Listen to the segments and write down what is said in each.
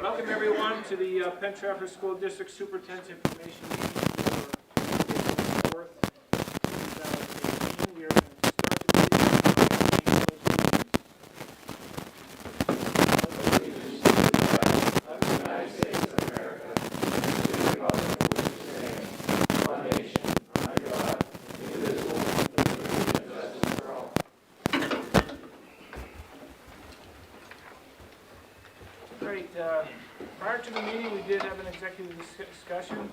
Welcome everyone to the Penn Trafford School District Superintendent's Information Meeting for April 4th, 2018. We are going to start the prior to the meeting, we did have an executive discussion, and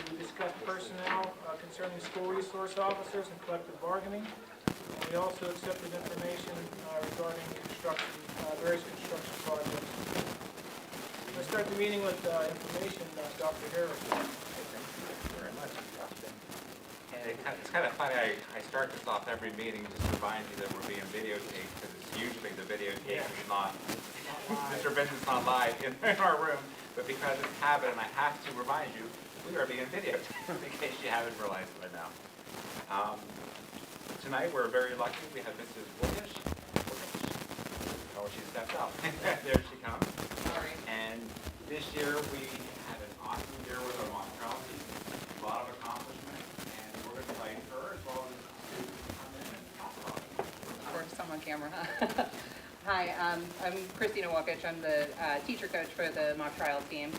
we discussed personnel concerning school resource officers and collective bargaining. And we also accepted information regarding construction, various construction projects. Let's start the meeting with information, Dr. Harris. Thank you very much, Justin. And it's kind of funny, I start this off every meeting just to remind you that we're being videotaped, because usually the videotape is not, Mr. Vincent's not live in our room, but because it's habit and I have to remind you, we are being videotaped, in case you haven't realized by now. Tonight we're very lucky, we have Mrs. Willish. Oh, she stepped out. There she comes. Sorry. And this year we had an awesome year with our mock trial team, a lot of accomplishments, and we're going to invite her as well as the students to come in and talk about it. Or some on camera, huh? Hi, I'm Christina Walkich. I'm the teacher coach for the mock trial team.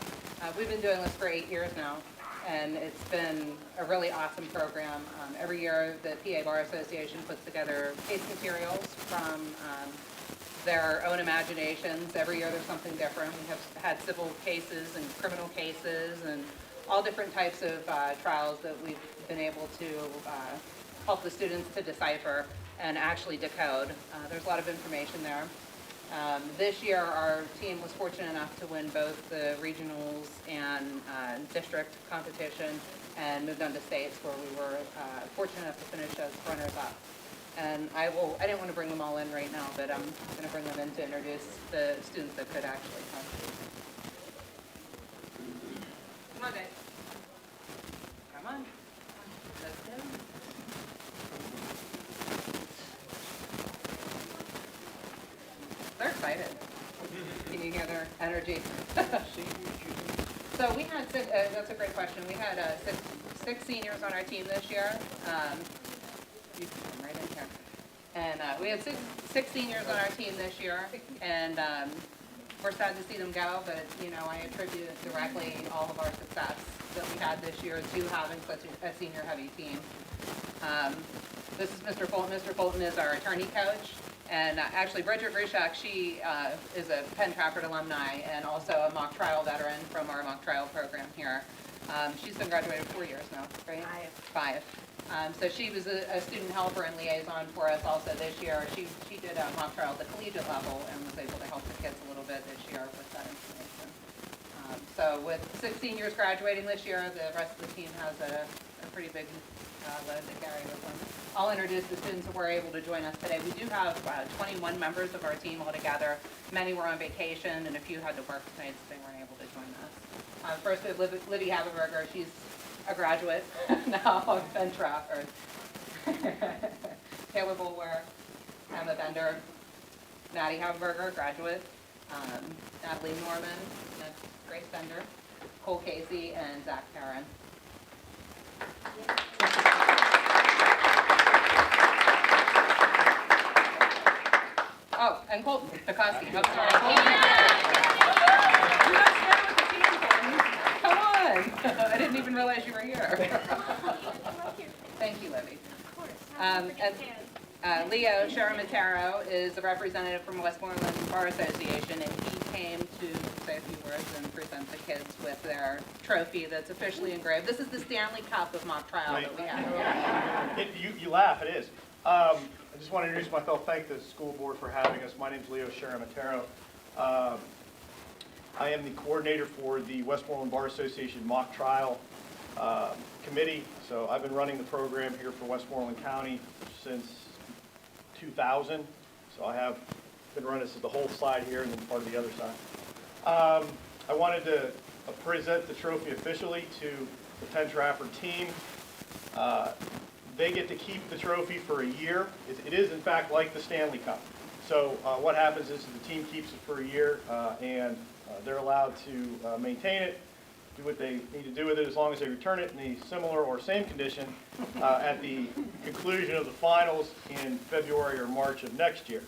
We've been doing this for 8 years now, and it's been a really awesome program. Every year, the PA Bar Association puts together case materials from their own imaginations. Every year there's something different. We have had civil cases and criminal cases and all different types of trials that we've been able to help the students to decipher and actually decode. There's a lot of information there. This year our team was fortunate enough to win both the regionals and district competition and moved on to states, where we were fortunate enough to finish as runners-up. And I didn't want to bring them all in right now, but I'm going to bring them in to introduce the students that could actually come. Come on, guys. Come on. Let's go. They're excited. Can you hear their energy? So we had that's a great question. We had six seniors on our team this year. You can come right in here. And we had six seniors on our team this year, and we're sad to see them go, but I attribute directly all of our success that we had this year to having such a senior-heavy team. This is Mr. Fulton. Mr. Fulton is our attorney coach. And actually, Bridget Rushak, she is a Penn Trafford alumni and also a mock trial veteran from our mock trial program here. She's been graduated 4 years now, right? Five. So she was a student helper and liaison for us also this year. She did a mock trial at the collegiate level and was able to help the kids a little bit this year with that information. So with 6 seniors graduating this year, the rest of the team has a pretty big load to carry with them. I'll introduce the students who were able to join us today. We do have 21 members of our team altogether. Many were on vacation and a few had to work tonight, so they weren't able to join us. First we have Libby Haberberger. She's a graduate now of Penn Trafford. Taylor Bulwer, Emma Bender, Maddie Haberberger, graduate. Natalie Norman, Grace Bender, Cole Casey, and Zach Perrin. Oh, and Colton Picassi. I'm sorry. You guys stand with the team, Colton. Come on. I didn't even realize you were here. Thank you, Libby. Of course. And Leo Sharamataro is a representative from Westmoreland Bar Association, and he came to say a few words and present the kids with their trophy that's officially engraved. This is the Stanley Cup of mock trial that we have. You laugh, it is. I just want to introduce myself, thank the school board for having us. My name is Leo Sharamataro. I am the coordinator for the Westmoreland Bar Association mock trial committee. So I've been running the program here for Westmoreland County since 2000. So I have been running this as the whole side here and then part of the other side. I wanted to present the trophy officially to the Penn Trafford team. They get to keep the trophy for a year. It is, in fact, like the Stanley Cup. So what happens is the team keeps it for a year, and they're allowed to maintain it, do what they need to do with it as long as they return it in the similar or same condition at the conclusion of the finals in February or March of next year.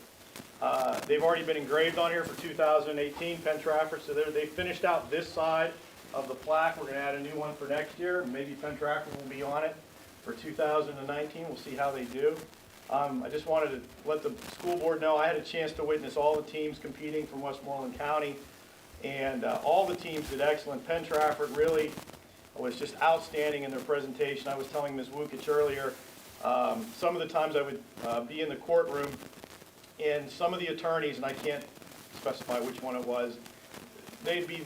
They've already been engraved on here for 2018, Penn Trafford, so they finished out this side of the plaque. We're going to add a new one for next year. Maybe Penn Trafford will be on it for 2019. We'll see how they do. I just wanted to let the school board know I had a chance to witness all the teams competing from Westmoreland County, and all the teams did excellent. Penn Trafford really was just outstanding in their presentation. I was telling Ms. Wukic earlier, some of the times I would be in the courtroom, and some of the attorneys, and I can't specify which one it was, they'd be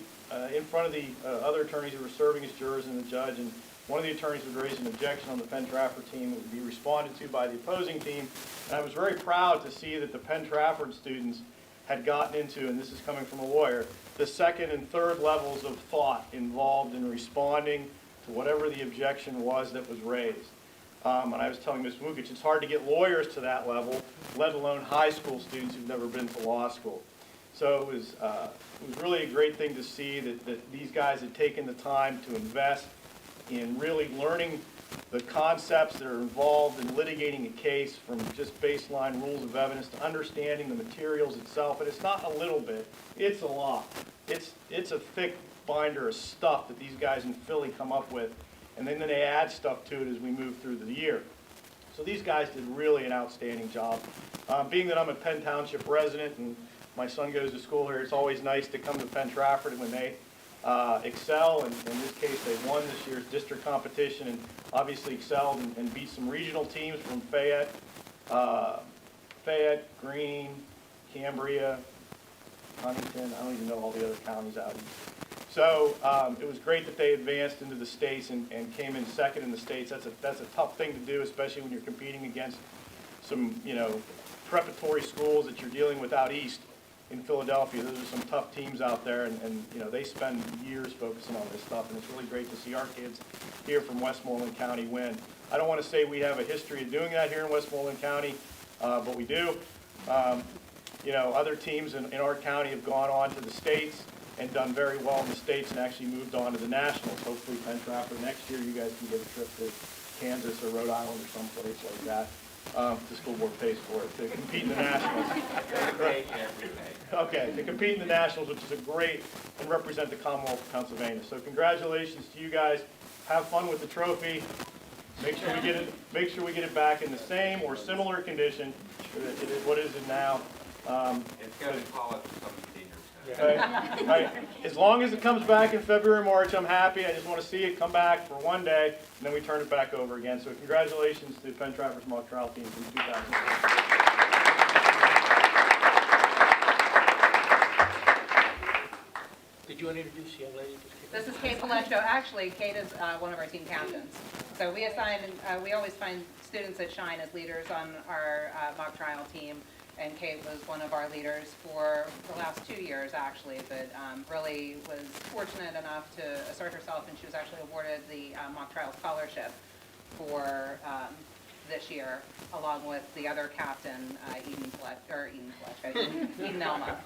in front of the other attorneys who were serving as jurors and the judge, and one of the attorneys would raise an objection on the Penn Trafford team. It would be responded to by the opposing team. And I was very proud to see that the Penn Trafford students had gotten into, and this is coming from a lawyer, the second and third levels of thought involved in responding to whatever the objection was that was raised. And I was telling Ms. Wukic, it's hard to get lawyers to that level, let alone high school students who've never been to law school. So it was really a great thing to see that these guys had taken the time to invest in really learning the concepts that are involved in litigating a case, from just baseline rules of evidence to understanding the materials itself. And it's not a little bit, it's a lot. It's a thick binder of stuff that these guys in Philly come up with, and then they add stuff to it as we move through the year. So these guys did really an outstanding job. Being that I'm a Penn Township resident and my son goes to school here, it's always nice to come to Penn Trafford when they excel, and in this case they won this year's district competition and obviously excelled and beat some regional teams from Fayette, Greene, Cambria, Huntington. I don't even know all the other counties out east. So it was great that they advanced into the states and came in second in the states. That's a tough thing to do, especially when you're competing against some preparatory schools that you're dealing with out east in Philadelphia. Those are some tough teams out there, and they spend years focusing on this stuff, and it's really great to see our kids here from Westmoreland County win. I don't want to say we have a history of doing that here in Westmoreland County, but we do. Other teams in our county have gone on to the states and done very well in the states and actually moved on to the nationals. Hopefully Penn Trafford next year you guys can get a trip to Kansas or Rhode Island or someplace like that. The school board pays for it, to compete in the nationals. Okay, to compete in the nationals, which is a great, and represent the Commonwealth of Pennsylvania. So congratulations to you guys. Have fun with the trophy. Make sure we get it back in the same or similar condition that it is what is it now. It's going to call it some seniors. Okay? All right. As long as it comes back in February, March, I'm happy. I just want to see it come back for one day, and then we turn it back over again. So congratulations to the Penn Trafford mock trial team from 2006. Did you want to introduce the young lady? This is Kate Palecho. Actually, Kate is one of our team captains. So we always find students that shine as leaders on our mock trial team. And Kate was one of our leaders for the last 2 years, actually, but really was fortunate enough to assert herself, and she was actually awarded the mock trial scholarship for this year, along with the other captain, Eden Elma.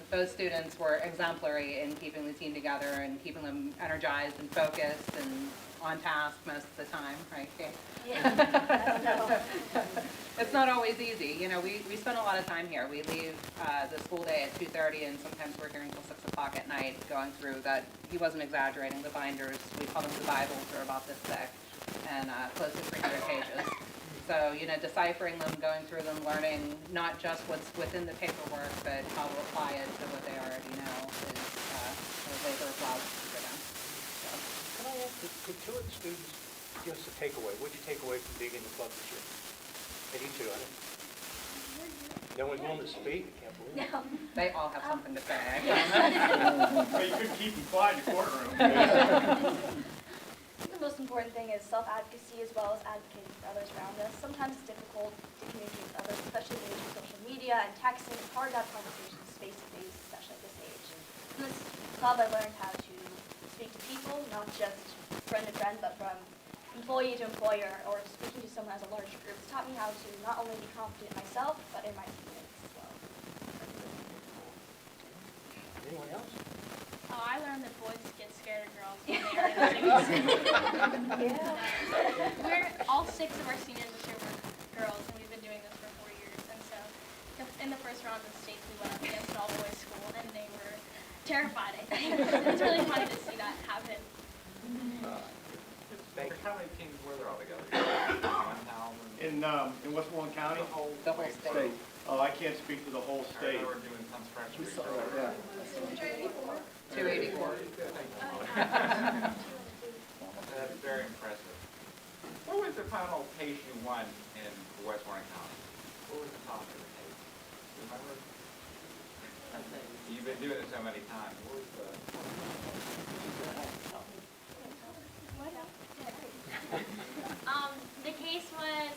Both students were exemplary in keeping the team together and keeping them energized and focused and on task most of the time, right, Kate? Yeah. It's not always easy. We spend a lot of time here. We leave the school day at 2:30, and sometimes we're here until 6 o'clock at night going through that. He wasn't exaggerating. The binders, we call them the Bibles, are about this thick and close to 300 pages. So, deciphering them, going through them, learning not just what's within the paperwork, but how to apply it to what they already know is a labor of love for them. So. Can I ask, could two of the students give us a takeaway? What'd you take away from being in the club this year? And you two, no one's willing to speak? I can't believe it. No. They all have something to say. Well, you couldn't keep them quiet in the courtroom. I think the most important thing is self-advocacy as well as advocating for others around us. Sometimes it's difficult to communicate with others, especially in the age of social media and texting. It's hard to have conversations face-to-face, especially at this age. In this club, I learned how to speak to people, not just friend to friend, but from employee to employer, or speaking to someone as a large group. It's taught me how to not only be confident in myself, but in my teammates. Anyone else? Oh, I learned that boys get scared of girls when they are in sixth. We're all 6 of our seniors this year were girls, and we've been doing this for 4 years. And so, in the first round of the states, we went up against an all-boys school, and they were terrified. I think it's really funny to see that happen. How many teams were there altogether? 1,000? In Westmoreland County? The whole state. Oh, I can't speak to the whole I state. remember doing some stretch research. 284. That's very impressive. What was the final case you won in Westmoreland County? What was the top of the case? Do you remember? You've been doing it so many times. What was the? The case was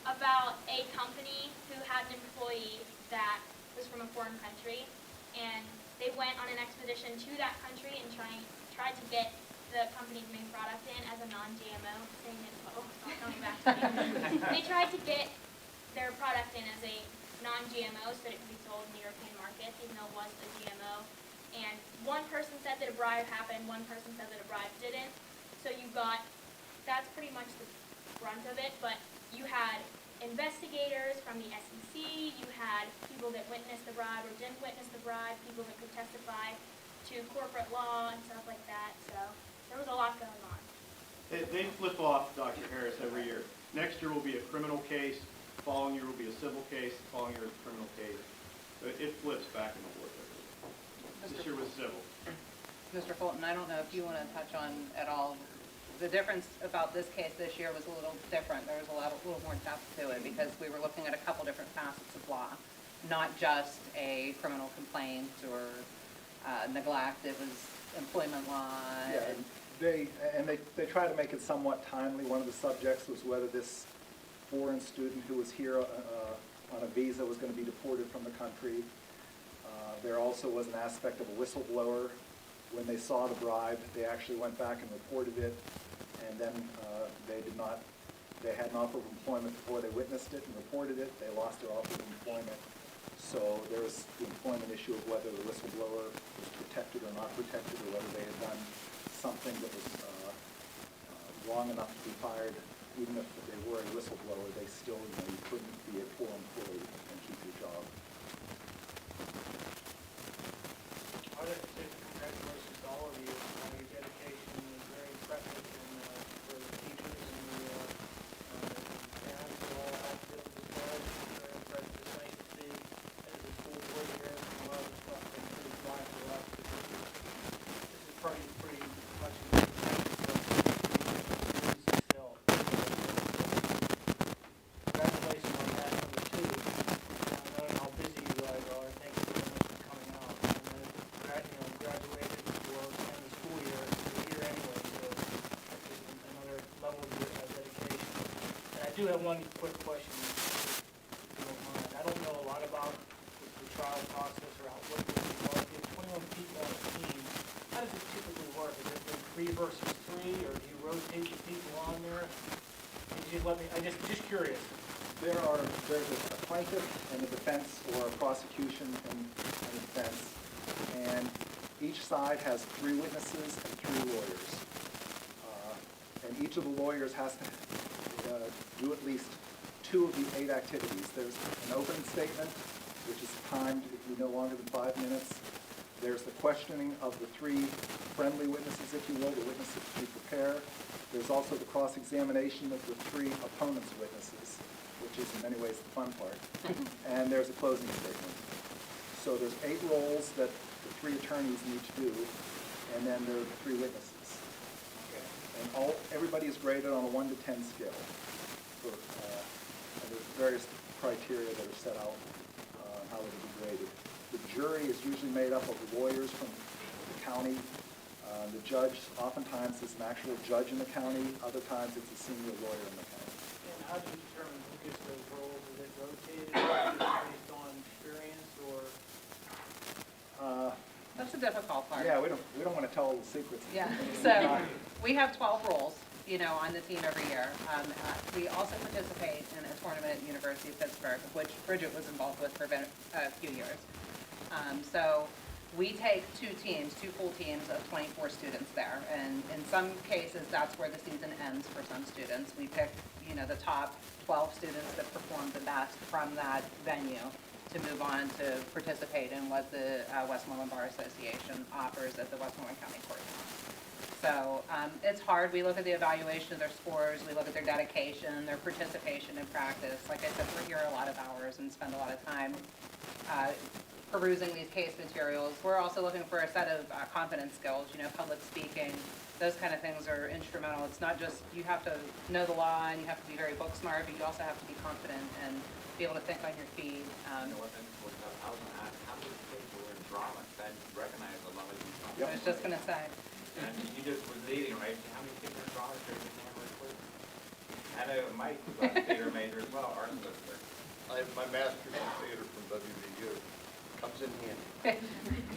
about a company who had an employee that was from a foreign country, and they went on an expedition to that country and tried to get the company's main product in as a non-GMO. Saying it, oh, it's not coming back to me. They tried to get their product in as a non-GMO so that it could be sold in the European markets, even though it was a GMO. And one person said that a bribe happened, one person said that a bribe didn't. So you got, that's pretty much the brunt of it, but you had investigators from the SEC, you had people that witnessed the bribe or didn't witness the bribe, people that could testify to corporate law and stuff like that, so there was a lot going on. They flip off, Dr. Harris, every year. Next year will be a criminal case, following year will be a civil case, following year is a criminal case. So it flips back and forth every year. This year was civil. Mr. Fulton, I don't know if you want to touch on at all, the difference about this case this year was a little different. There was a little more depth to it because we were looking at a couple different facets of law, not just a criminal complaint or neglect. It was employment law. Yeah, they try to make it somewhat timely. One of the subjects was whether this foreign student who was here on a visa was going to be deported from the country. There also was an aspect of a whistleblower. When they saw the bribe, they actually went back and reported it, and then they had an offer of employment before they witnessed it and reported it. They lost their offer of employment. So there was the employment issue of whether the whistleblower was protected or not protected, or whether they had done something that was wrong enough to be fired. Even if they were a whistleblower, they still, you couldn't be a poor employee and keep your job. I'd like to say congratulations to all of you. Your dedication is very impressive, and for the teachers and the parents who all helped get up this far, it's very impressive. It's nice to see as a school board here, and a lot of the stuff been pretty dry for us. This is pretty much a good thing for us still. Congratulations on that, number 2. Knowing how busy you guys are, thank you very much for coming out. And graduated before the end of the school year, anyway, so it's another level of your dedication. And I do have one quick question, if you don't mind. I don't know a lot about the trial process or what it is involved. You have 21 people on a team. How does it typically work? Is it 3 versus 3, or do you rotate the people on there? Can you just let me, I'm just curious. There's a plaintiff and a defense, or a prosecution and a defense, and each side has 3 witnesses and 3 lawyers. And each of the lawyers has to do at least 2 of the 8 activities. There's an opening statement, which is timed to be no longer than 5 minutes. There's the questioning of the 3 friendly witnesses, if you will, the witnesses to prepare. There's also the cross-examination of the 3 opponents' witnesses, which is in many ways the fun part. And there's a closing statement. So there's 8 roles that the 3 attorneys need to do, and then there are the 3 witnesses. And everybody is graded on a 1 to 10 scale. And there's various criteria that are set out on how it will be graded. The jury is usually made up of lawyers from the county. The judge oftentimes is an actual judge in the county. Other times it's a senior lawyer in the county. And how do you determine who gets those roles? Is it rotated based on experience, or? That's the difficult part. Yeah, we don't want to tell all the secrets. Yeah, so we have 12 roles, on the team every year. We also participate in a tournament at the University of Pittsburgh, which Bridget was involved with for a few years. So we take two full teams of 24 students there. And in some cases, that's where the season ends for some students. We pick, the top 12 students that perform the best from that venue to move on to participate in what the Westmoreland Bar Association offers at the Westmoreland County Courthouse. So it's hard. We look at the evaluation of their scores, we look at their dedication, their participation in practice. Like I said, we're here a lot of hours and spend a lot of time perusing these case materials. We're also looking for a set of confidence skills, public speaking. Those kind of things are instrumental. It's not just, you have to know the law and you have to be very book smart, but you also have to be confident and be able to think on your feet. You know what, then, I was gonna ask, how many kids were in drama that recognize a lot of these songs? I was just gonna say. And you just was leading, right? How many kids are in drama during the camera quiz? I know Mike was a theater major as well, art listener. I have my master's in theater from WVU. Comes in handy.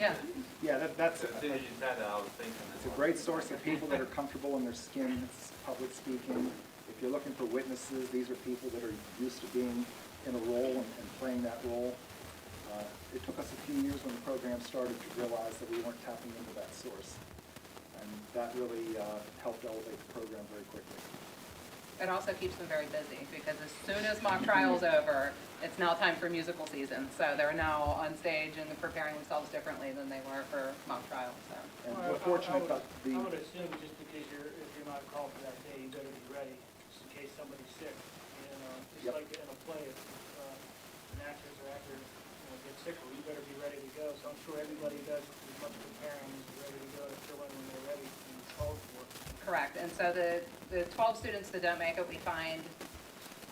Yeah. Yeah, that's, As soon as you said that, I was thinking. it's a great source of people that are comfortable in their skin. It's public speaking. If you're looking for witnesses, these are people that are used to being in a role and playing that role. It took us a few years when the program started to realize that we weren't tapping into that source. And that really helped elevate the program very quickly. It also keeps them very busy because as soon as mock trial's over, it's now time for musical season. So they're now on stage and preparing themselves differently than they were for mock trial, so. And Well, we're fortunate that I would assume just because if you're not called for that day, you better be ready, just in case somebody's sick. Just Yep. like in a play, if an actress or actor gets sick, well, you better be ready to go. So I'm sure everybody does as much preparing as they're ready to go to fill in when they're ready and it's called for. Correct, and so the 12 students that don't make it, we find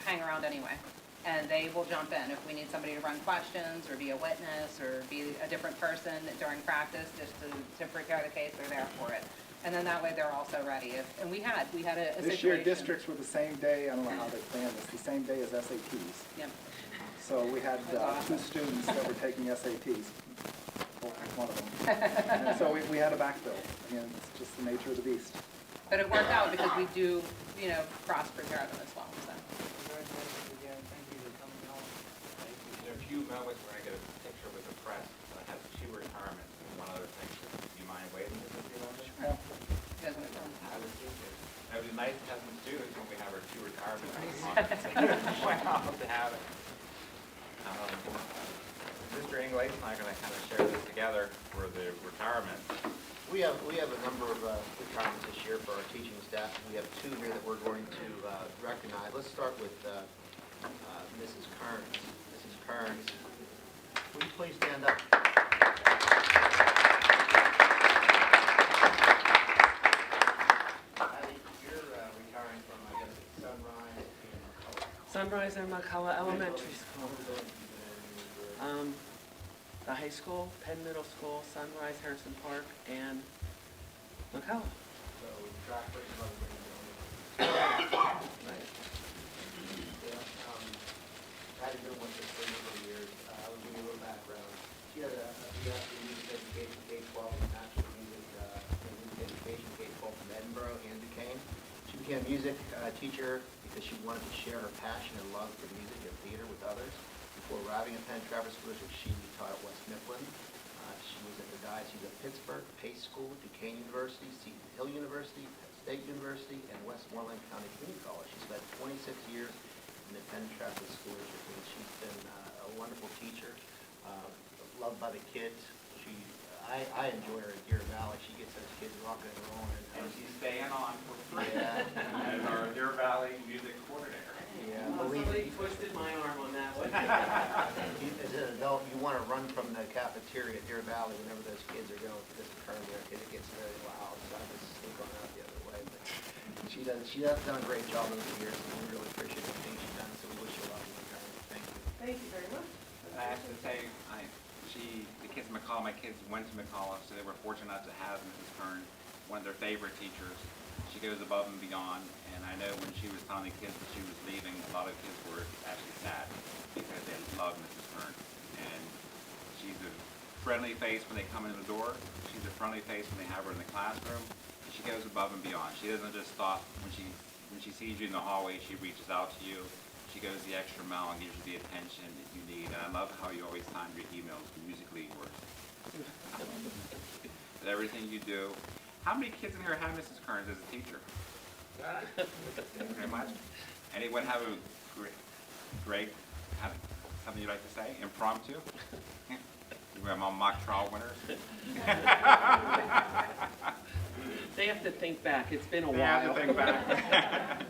hang around anyway. And they will jump in if we need somebody to run questions or be a witness or be a different person during practice just to prepare the case, they're there for it. And then that way they're also ready. And we had a situation. this year districts were the same day, I don't know how they planned this, the same day as SATs. Yep. So we had That's two awesome. students that were taking SATs, one of them. And so we had a backfill. Again, it's just the nature of the beast. But it worked out because we do, cross-prepare them as well, so. Congratulations again, thank you for coming on. There are a few moments where I get a picture with the press that has two retirements and one other thing. Do you mind waiting just a few moments? You guys wanna come? I would think it would be nice to have some students when we have our two retirements. Wow, to have it. Mr. English and I are going to kind of share this together for the retirement. We have a number of retirements this year for our teaching staff. We have two here that we're going to recognize. Let's start with Mrs. Kearns. Mrs. Kearns, will you please stand up? Patty, you're retiring from, I guess, Sunrise and McCullough. Sunrise and McCullough Elementary School. The high school, Penn Middle School, Sunrise, Harrison Park, and McCullough. So track record of everything. Right. Patty's been with us for a number of years. I'll give you a little background. She had a BS in music education, K-12, and National Music Education, K-12 from Edinburgh and Duquesne. She became a music teacher because she wanted to share her passion and love for music and theater with others. Before arriving at Penn Trafford Schools, where she taught at West Mifflin. She was at the Diocese of Pittsburgh, Pace School, Duquesne University, Seton Hill University, Penn State University, and Westmoreland County Community College. She spent 26 years in the Penn Trafford School District, and she's been a wonderful teacher, loved by the kids. I enjoy her at Deer Valley. She gets those kids rocking and rolling. And she's staying on for free. Yeah. As our Deer Valley music coordinator. Yeah, believe Somebody me. twisted my arm on that one. As an adult, you want to run from the cafeteria at Deer Valley whenever those kids are going to this turn there, because it gets very loud, so I just sneak on out the other way. But she has done a great job over the years, and we really appreciate everything she's done, so we wish her luck in retirement. Thank you. Thank you very much. I have to say, the kids at McCullough, my kids went to McCullough, so they were fortunate enough to have Mrs. Kern, one of their favorite teachers. She goes above and beyond, and I know when she was telling the kids that she was leaving, a lot of kids were actually sad because they love Mrs. Kern. And she's a friendly face when they come in the door. She's a friendly face when they have her in the classroom. And she goes above and beyond. She doesn't just stop when she sees you in the hallway. She reaches out to you. She goes the extra mile and gives you the attention that you need. And I love how you always time your emails musically yours. at everything you do. How many kids in here have Mrs. Kearns as a teacher? Thank you very much. Anyone have a great, something you'd like to say, impromptu? We're mock trial winners. They have to think back. It's been a They while. have to think back.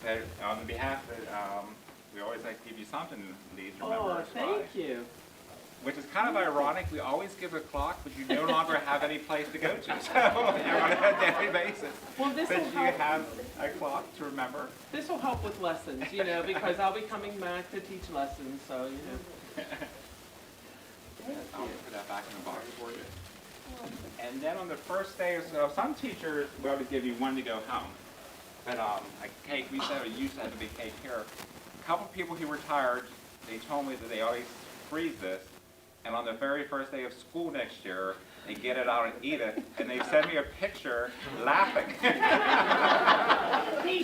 So, on behalf of, we always like to give you something, Lee, to remember Oh, us by. thank you. Which is kind of ironic, we always give a clock, but you no longer have any place to go to, so, on a daily basis. Well, this But will you help. have a clock to remember. This will help with lessons, you know, because I'll be coming back to teach lessons, so, you know. I'll put that back in the box for you. And then on the first day or so, some teachers will always give you one to go home. But like cake, we said it used to have a big cake here. A couple people who retired, they told me that they always freeze this, and on the very first day of school next year, they get it out and eat it, and they send me a picture laughing.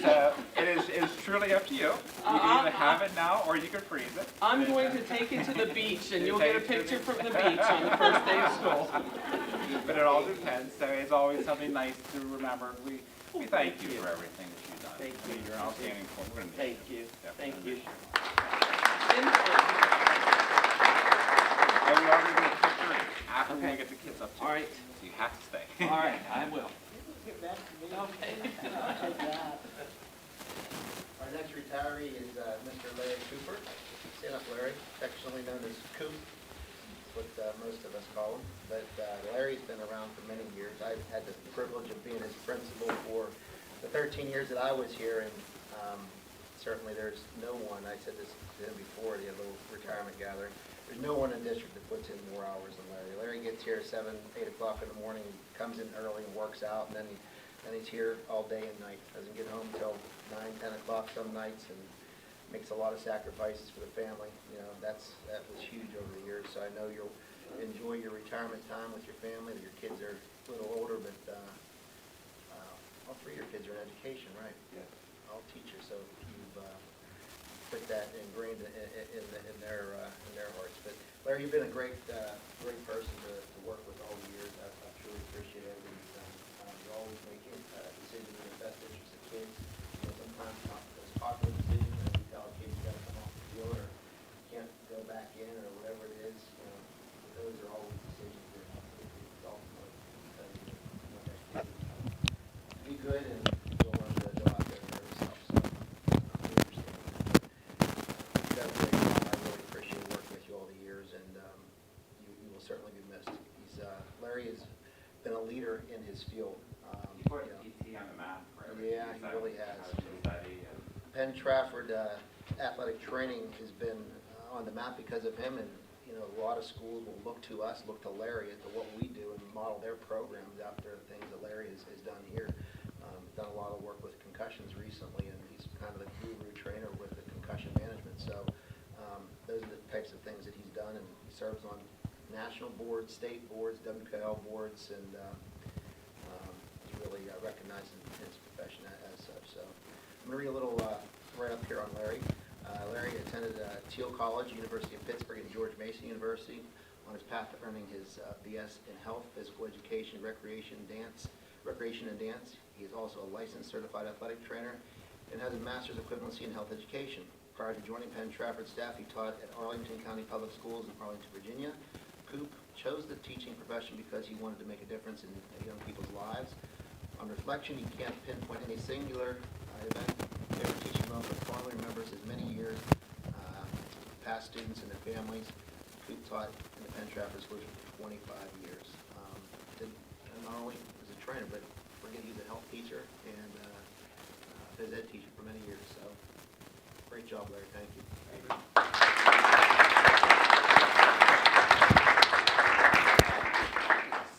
So it is truly up to you. You can either have it now or you can freeze it. I'm going to take it to the beach, and you'll get a picture from the beach on the first day of school. But it all depends, so it's always something nice to remember. We thank you for everything that you've done. Thank you. You're an outstanding employee. We're gonna miss Thank you. Definitely Thank you. miss And we are going to do a picture after we Okay. get the kids up too. All right. So you have to stay. All right, I will. Okay. Our next retiree is Mr. Larry Cooper. Stand up, Larry, affectionately known as Coop. That's what most of us call him. But Larry's been around for many years. I've had the privilege of being his principal for the 13 years that I was here, and certainly there's no one, I said this to him before, the little retirement gathering, there's no one in the district that puts in more hours than Larry. Larry gets here at 7, 8 o'clock in the morning, comes in early and works out, and then he's here all day and night. Doesn't get home until 9, 10 o'clock some nights, and makes a lot of sacrifices for the family. You know, that was huge over the years, so I know you'll enjoy your retirement time with your family. Your kids are a little older, but all three of your kids are in education, right? Yes. All teachers, so you've put that ingrained in their hearts. But Larry, you've been a great person to work with all the years. I truly appreciate everything you've done. You're always making decisions in the best interest of kids. You know, sometimes not those popular decisions, and you tell kids you got to come off the field or you can't go back in or whatever it is. You know, those are always decisions that ultimately tell you what that kid is. Be good and you'll learn to go out there and hurt yourself. So we understand. You've done a great job. I really appreciate working with you all the years, and you will certainly be missed. Larry has been a leader in his field. You put PT on the map for everything. Yeah, he really has. How to study and Penn Trafford athletic training has been on the map because of him, and you know, a lot of schools will look to us, look to Larry as to what we do and model their programs after the things that Larry has done here. Done a lot of work with concussions recently, and he's kind of the guru trainer with the concussion management. So those are the types of things that he's done, and he serves on national boards, state boards, WKL boards, and he's really recognized in his profession as such. So I'm going to read a little write-up here on Larry. Larry attended Thiel College, University of Pittsburgh, and George Mason University on his path to earning his BS in health, physical education, recreation, and dance. He is also a licensed certified athletic trainer and has a master's equivalency in health education. Prior to joining Penn Trafford staff, he taught at Arlington County Public Schools in Arlington, Virginia. Coop chose the teaching profession because he wanted to make a difference in young people's lives. On reflection, he can't pinpoint any singular event, favorite teaching moment, but fondly remembers his many years, past students and their families. Coop taught in the Penn Trafford schools for 25 years. Not only as a trainer, but he was a health teacher and phys ed teacher for many years. So, great job, Larry. Thank you.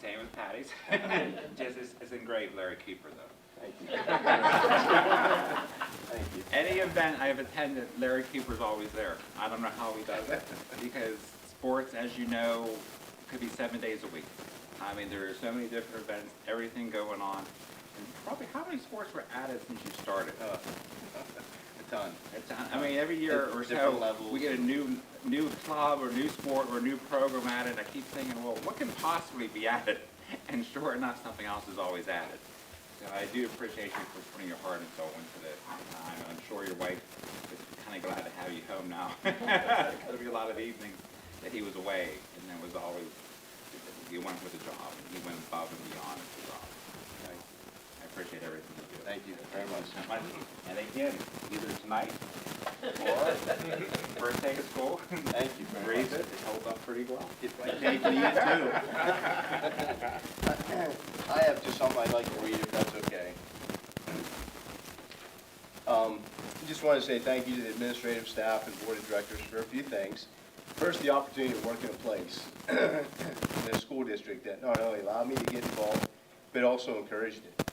same with Patty's. Just as engraved Larry Cooper, though. Thank you. Thank you. Any event I have attended, Larry Cooper's always there. I don't know how he does it, because sports, as you know, could be 7 days a week. I mean, there are so many different events, everything going on. And probably, how many sports were added since you started? ton. I mean, every year or Different so, levels. we get a new club or new sport or new program added, and I keep thinking, well, what can possibly be added? And sure enough, something else is always added. So I do appreciate you for putting your heart and soul into this. I'm sure your wife is kind of glad to have you home now. There'll be a lot of evenings that he was away, and there was always, he went with the job, and he went above and beyond the job. Okay? I appreciate everything you do. Thank you very much. And again, either tonight or first day of school, Thank you very read much. it, it holds up pretty well. It's my cake and eat it too. I have just something I'd like to read, if that's okay. Just want to say thank you to the administrative staff and board of directors for a few things. First, the opportunity to work in a place in a school district that not only allowed me to get involved, but also encouraged it.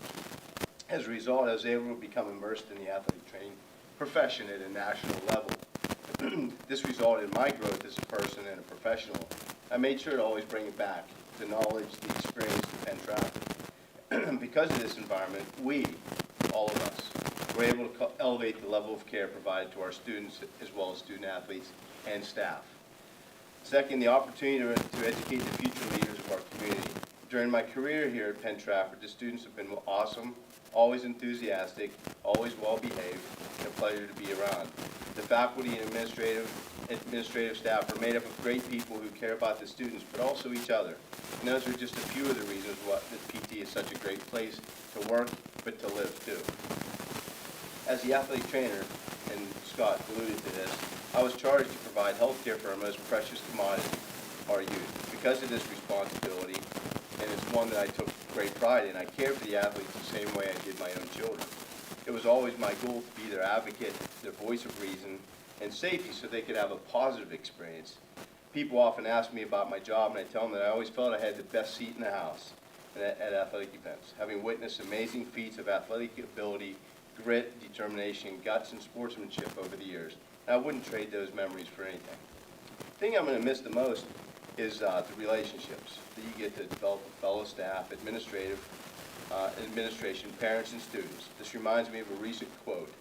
As a result, I was able to become immersed in the athletic training profession at a national level. This resulted in my growth as a person and a professional. I made sure to always bring it back, the knowledge, the experience of Penn Trafford. Because of this environment, we, all of us, were able to elevate the level of care provided to our students as well as student athletes and staff. Second, the opportunity to educate the future leaders of our community. During my career here at Penn Trafford, the students have been awesome, always enthusiastic, always well-behaved, and a pleasure to be around. The faculty and administrative staff are made up of great people who care about the students, but also each other. And those are just a few of the reasons why the PT is such a great place to work, but to live too. As the athletic trainer, and Scott alluded to this, I was charged to provide health care for our most precious commodity, our youth. Because of this responsibility, and it's one that I took great pride in, I cared for the athletes the same way I did my own children. It was always my goal to be their advocate, their voice of reason, and safety so they could have a positive experience. People often ask me about my job, and I tell them that I always felt I had the best seat in the house at athletic events, having witnessed amazing feats of athletic ability, grit, determination, guts, and sportsmanship over the years. And I wouldn't trade those memories for anything. The thing I'm going to miss the most is the relationships that you get to develop with fellow staff, administration, parents, and students. This reminds me of a recent quote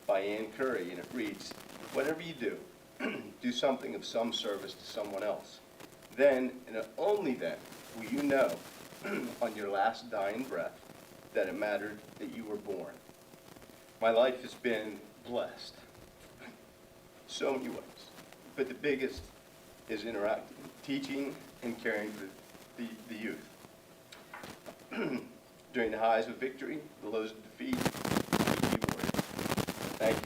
by Ann Curry, and it reads, "Whatever you do, do something of some service to someone else. Then, and only then, will you know on your last dying breath that it mattered that you were born." My life has been blessed so many ways, but the biggest is interacting, teaching, and caring for the youth. During the highs of victory, the lows of defeat, be warriors. Thank you.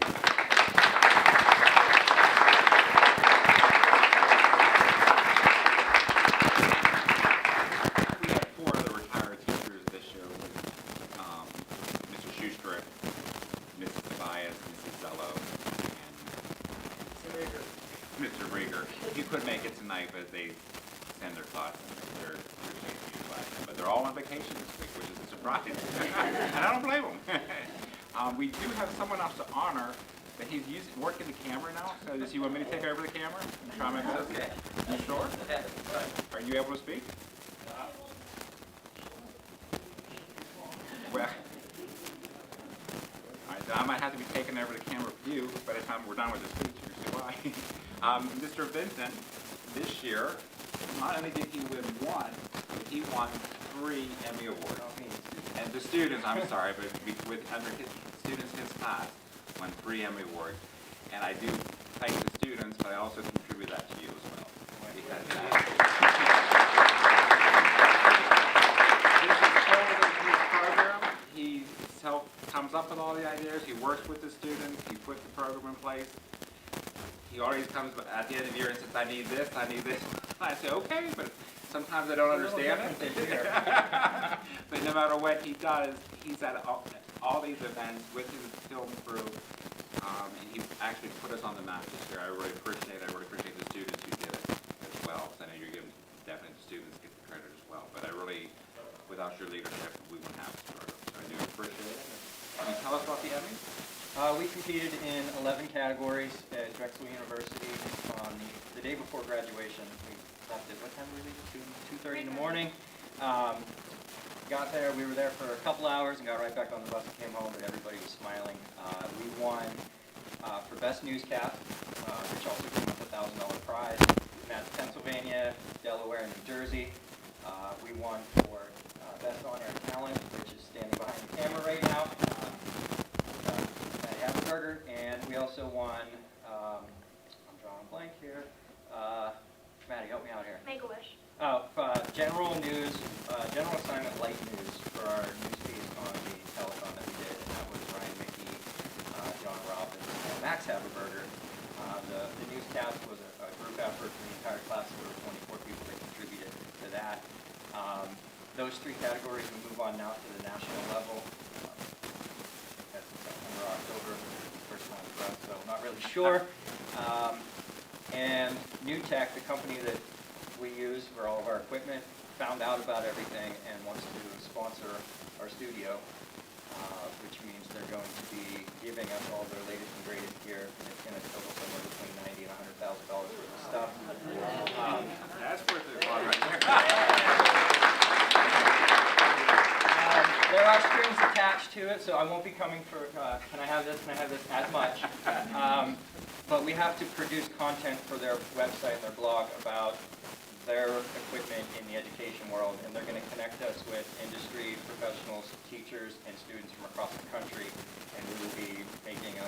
We had 4 other retired teachers this year with Mr. Schusterick, Mrs. Tobias, Mrs. Zello, and Mr. Rieger. He couldn't make it tonight, but they send their thoughts and their appreciation to you. But they're all on vacation this week, which is a surprise. And I don't blame them. We do have someone else to honor, but he's working the camera now. So does he want me to take over the camera? Try my best? Okay. You sure? Are you able to speak? Well, all right, then I might have to be taking over the camera for you by the time we're done with the speech. You see why? Mr. Vincent, this year, not only did he win 1, but he won 3 Emmy Awards. And the students, I'm sorry, but under his students, his class, won 3 Emmy Awards. And I do thank the students, but I also contribute that to you as well. Because this is part of his program. He comes up with all the ideas. He works with the students. He puts the program in place. He always comes at the end of the year and says, I need this, I need this. I say, okay, but sometimes I don't understand it. But no matter what he does, he's at all these events with his film crew, and he actually put us on the map this year. I really appreciate the students who did it as well. So I know you're giving definitely the students get the credit as well. But I really, without your leadership, we wouldn't have this program. So I do appreciate it. Can you tell us about the Emmys? We competed in 11 categories at Drexel University on the day before graduation. We left at, what time were we leaving? 2:30 in the morning. Got there, we were there for a couple hours and got right back on the bus and came home, and everybody was smiling. We won for Best Newscast, which also came with a $1,000 prize. And that's Pennsylvania, Delaware, and New Jersey. We won for Best On-Air Talent, which is standing behind the camera right now, Maddie Haberberger. And we also won, I'm drawing a blank here, Maddie, help me out here. Make-A-Wish. General news, general assignment light news for our news piece on the telethon that we did, and that was Ryan Mickey, John Robbins, and Max Haberberger. The newscast was a group effort for the entire class. There were 24 people that contributed to that. Those three categories, we move on now to the national level. That's September, October, first time for us, so I'm not really sure. And New Tech, the company that we use for all of our equipment, found out about everything and wants to sponsor our studio, which means they're going to be giving us all their latest and greatest gear, and it's going to total somewhere between $90,000 and $100,000 worth of stuff. That's worth the applause right there. There are strings attached to it, so I won't be coming for, can I have this as much. But we have to produce content for their website and their blog about their equipment in the education world, and they're going to connect us with industry professionals, teachers, and students from across the country, and we will be making a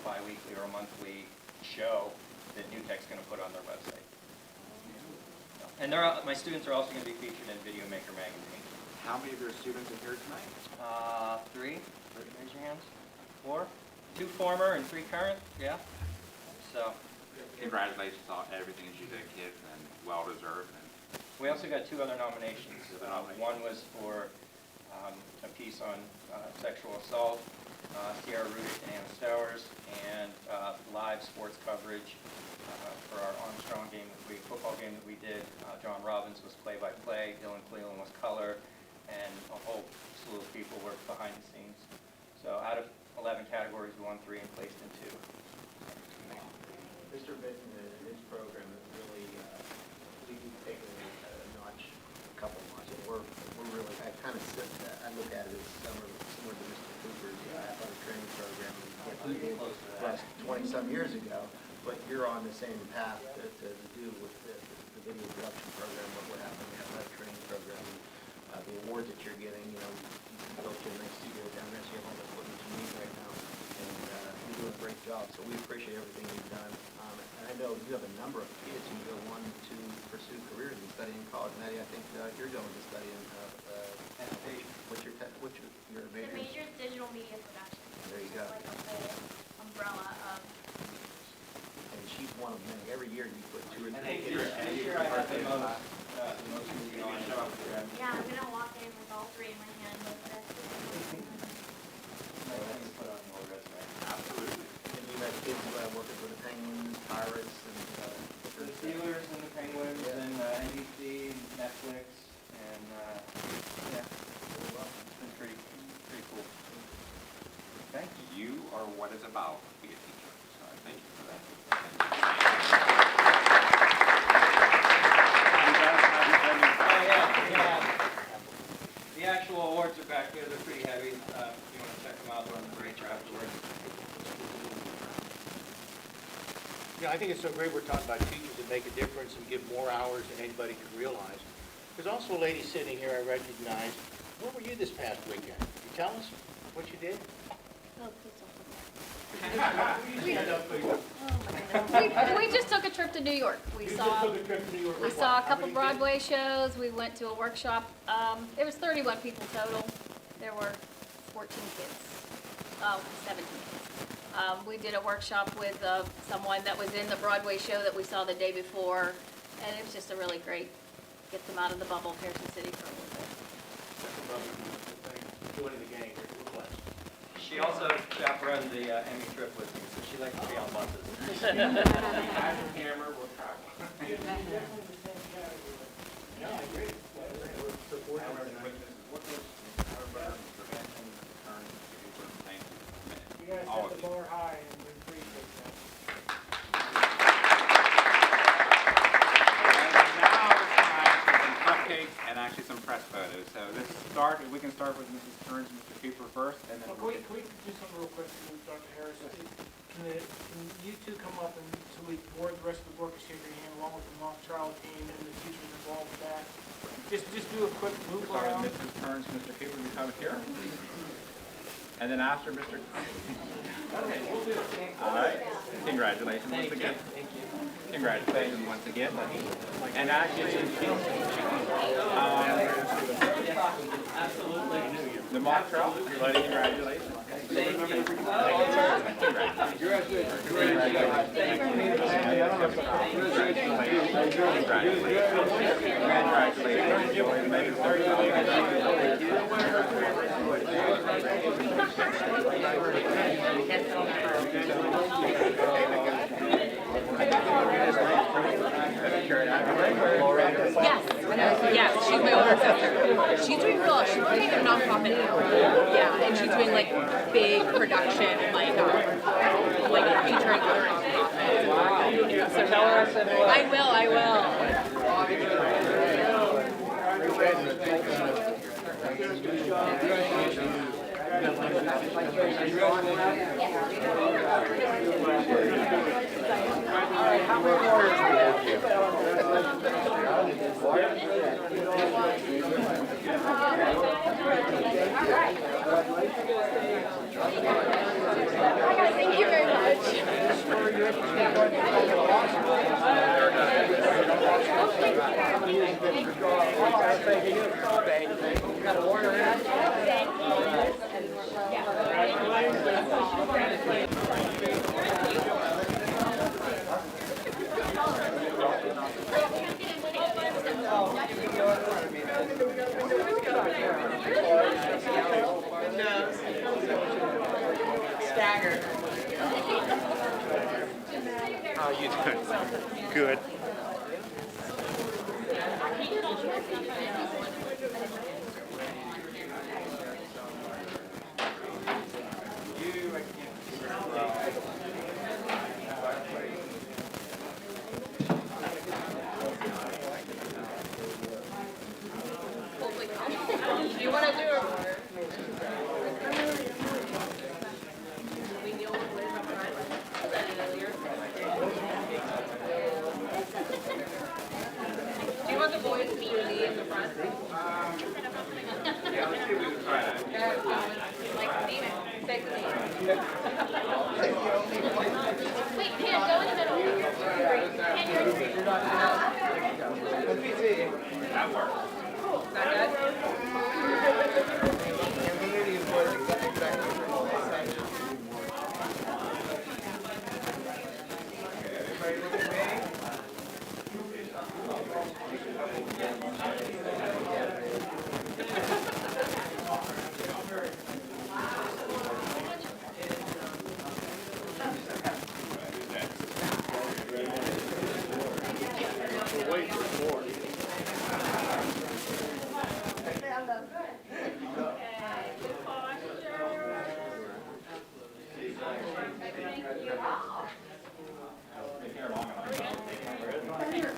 bi-weekly or a monthly show that New Tech's going to put on their website. And my students are also going to be featured in Video Maker magazine. How many of your students are here tonight? 3. Raise your hands. 4. 2 former and 3 current. Yeah. So. Congratulations on everything that you did, kids, and well-deserved. We also got 2 other nominations. One was for a piece on sexual assault, Sierra Rudick and Anna Stowers, and live sports coverage for our Armstrong game, football game that we did. John Robbins was play-by-play, Dylan Cleland was color, and a whole slew of people worked behind the scenes. So out of 11 categories, we won 3 and placed in 2. Mr. Benton and his program has really, we've taken it a notch, a couple of notches. We're really, I look at it as similar to Mr. Cooper's athletic training program that he did last 20-some years ago, but you're on the same path to do with the video production program, what we're having, the athletic training program, the awards that you're getting, you built your nice studio down there, so you have all the equipment you need right now, and you're doing a great job, so we appreciate everything you've done. And I know you have a number of kids who go on to pursue careers and study in college. Maddie, I think you're going to study in education. What's your major? The major is digital media production. There you go. Like a whole umbrella of. And she's one of many. Every year you put 2 or 3 kids. This year I have the most moving on program. Yeah, I'm gonna walk in with all 3 in my hand. But that's Put on your resume. Absolutely. And you have kids working for the Penguins, Pirates, and The Steelers and the Penguins and NBC, Netflix, and yeah, it's been pretty cool. Okay. You are what it's about to be a teacher, so thank you for that. Oh yeah. The actual awards are back there. They're pretty heavy. If you want to check them out, they're on the break afterwards. I think it's so great we're talking about teachers that make a difference and give more hours than anybody could realize. There's also a lady sitting here I recognize. Where were you this past weekend? Can you tell us what you did? We just took a trip to New York. We saw a couple Broadway shows. We went to a workshop. There was 31 people total. There were 14 kids. 17 kids. We did a workshop with someone that was in the Broadway show that we saw the day before, and it was just a really great, get them out of the bubble of Harrison City for a little bit. Joining the gang, we're blessed. She also chaperoned the Emmy trip with me, so she likes to be on buses. Camera, we'll travel. Yeah, I agree. Support You guys set the bar high, and we appreciate that. Now it's time for some cupcakes and actually some press photos. So we can start with Mrs. Kearns and Mr. Cooper first, and then Can we do something real quick with Dr. Harris? Can can you two come up and so the rest of the board can shake your hand along with the mock trial team and the teachers involved with that? Just do a quick loop Start around. with Mrs. Kearns, Mr. Huber, you come here. And then after Mr. Okay, we'll do it. All right. Congratulations once again. Thank you. Congratulations once again. And actually, the mock trial, congratulations. Thank you. Yeah, she's my older sister. She's doing real. She's working at a nonprofit now. Yeah, and she's doing like big production and like featuring other nonprofits. So tell her I said hello. I will. How many lawyers do we have here? Thank you very much. Staggered. How you doing? Good. Do you want to do it? Do you want the boys to be in the front? Yeah, let's see if we can try that. Like, name it. Say the name. Wait, Pam, go in the middle. Pam, you're in the That works. Is that good?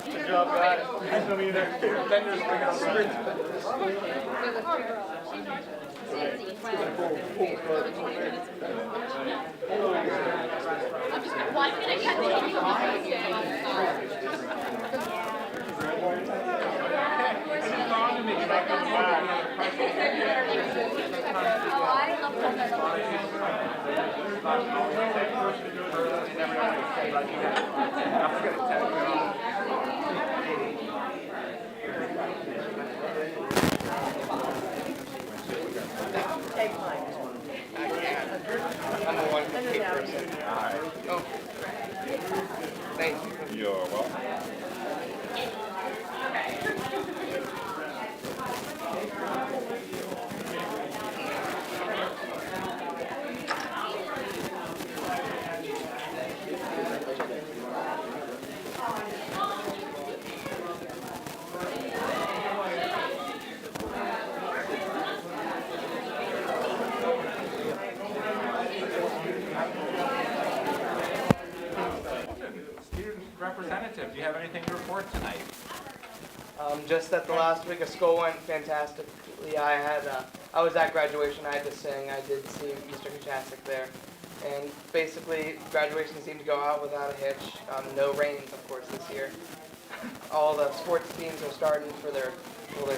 Good job, guys. Nice to meet you there. Vendors bring out sprints. Why did I I'm the one who paid person. All right. Oh. Thank you. You're welcome. Student representative, do you have anything to report tonight? Just that the last week of school went fantastically. I was at graduation. I had to sing. I did see Mr. Kachasik there. And basically, graduation seemed to go out without a hitch. No rains, of course, this year. All the sports teams are starting for their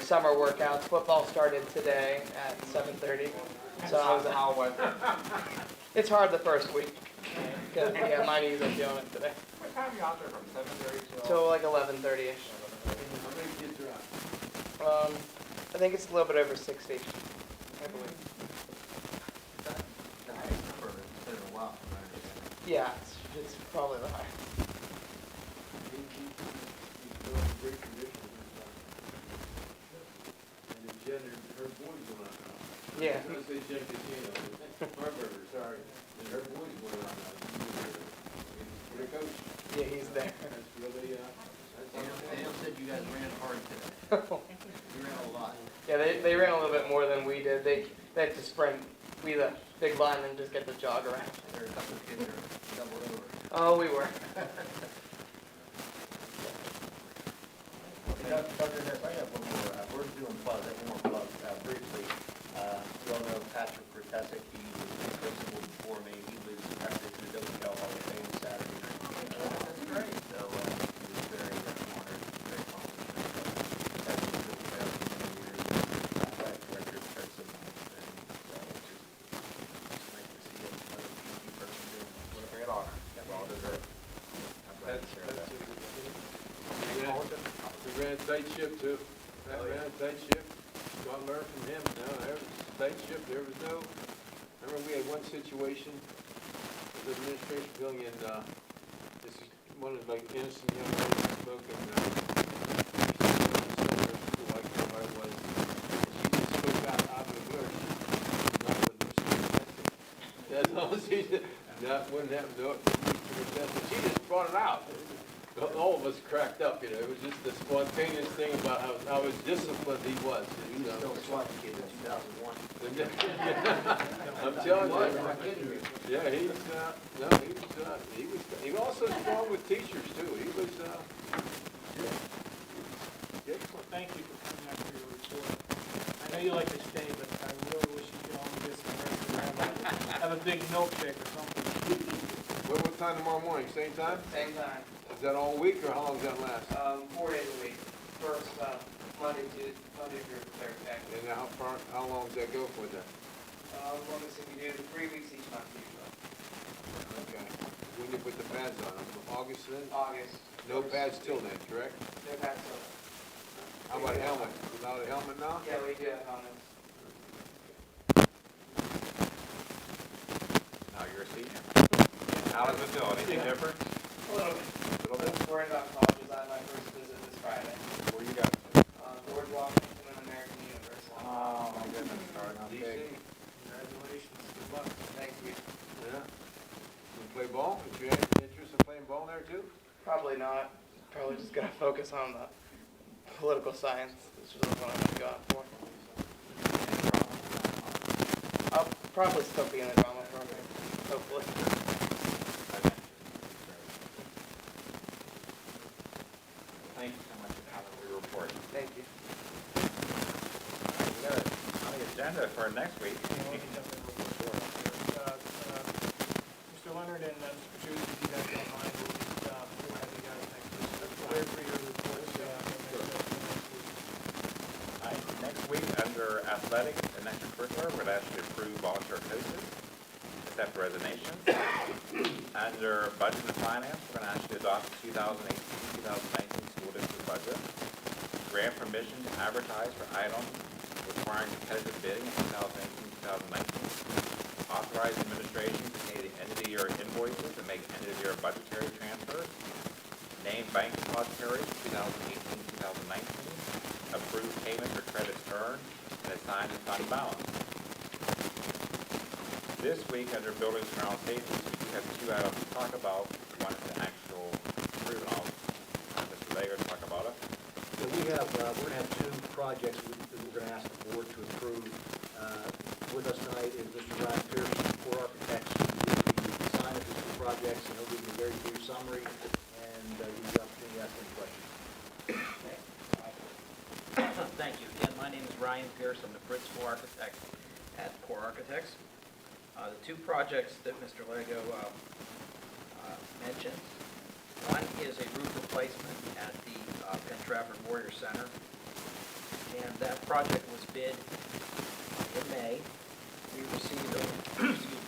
summer workouts. Football started today at 7:30. So How was it? it's hard the first week. 'Cause, yeah, my knees are feeling it today. What time are you out there from, 7:30 till? So like 11:30ish. How many kids are out? I think it's a little bit over 60, I believe. The highest number it's been in a while, from what I understand. Yeah, it's probably the highest. He's still in great condition. And the gender, her boys going on now. Yeah. I was gonna say Jen Casino, Harburger, sorry. And her boys going on now. For the coach. Yeah, he's there. That's really, Dale said you guys ran hard today. You ran a lot. Yeah, they ran a little bit more than we did. They had to sprint. We, the big linemen, just get the jog around. There are a couple of kids that are doubled over. Oh, we were. Dr. Ness, I have one more, we're doing plugs, I have one more plug, briefly. You all know Patrick Protesic, he was the principal before me, he was actually to the WPL Hall of Fame Saturday night. That's great. So, he was very honored, very accomplished. That's the WPL for many years, athletic director, President, and so it's just nice to see another PG person doing it. What a great honor. Well deserved. I'm glad to share that. We ran tight ship too. Pat ran tight ship. Got to learn from him. No, there was tight ship. There was no. I remember we had one situation with the administration building, and this is one of the like innocent young ladies who spoke, and school like everybody was. She just spoke out of the blue. Not with the testing. That's all she did. That wouldn't have to do it. She just brought it out. All of us cracked up, you know. It was just the spontaneous thing about how disciplined he was. You know. Still a SWAT kid in 2001. I'm telling you. Yeah, he was also strong with teachers too. He was, Well, thank you for coming out for your report. I know you like to stay, but I really wish you could only get some rest. Have a big milkshake or something. what time tomorrow morning? Same time? Same time. Is that all week or how long does that last? 4 days a week. First, Monday through Thursday. And how long does that go for then? As long as we do 3 weeks each month usually. Okay. When you put the pads on? August then? August. No pads till then, correct? No pads till. How about helmet? Without a helmet now? Yeah, we do have helmets. Now you're a senior. How does it feel? Anything different? A little bit. A little bit? I'm worried about colleges. I had my first visit this Friday. Where you go? George Washington and American University. Oh, my goodness, starting off DC. big. Congratulations, good luck. Thank you. Yeah. You play ball? Is you any interest in playing ball there too? Probably not. Probably just gonna focus on the political science, which is what I'm gonna go out for. I'll probably still be in the drama program, hopefully. Thank you so much for your report. Thank you. We got on the agenda for next week. Mr. Leonard and Mr. Judy, if you guys don't mind, we'll have you guys next week. Prepared for your reports. Next week, under athletics and extracurricular, we're going to ask you to approve volunteer coaches, accept resignations. Under budget and finance, we're going to ask you to adopt the 2018-2019 school district budget. Grant permission to advertise for items requiring competitive bidding in 2018-2019. Authorize administration to pay the end-of-the-year invoices and make end-of-the-year budgetary transfers. Name bank depositories 2018-2019. Approve payments or credits earned and assign to fund balance. This week, under buildings and ground safety, we do have 2 items to talk about. One is the actual approve, and I'll have Mr. Lager talk about it. So we're going to have 2 projects that we're going to ask the board to approve. With us tonight is Mr. Ryan Pearson, Core Architects, who did the design of these 2 projects, and he'll give you a very brief summary and give you the opportunity to ask any questions. Thank you. Again, my name is Ryan Pierce. I'm the principal architect at Core Architects. The two projects that Mr. Lego mentioned, one is a roof replacement at the Penn Trafford Warrior Center, and that project was bid in May. We received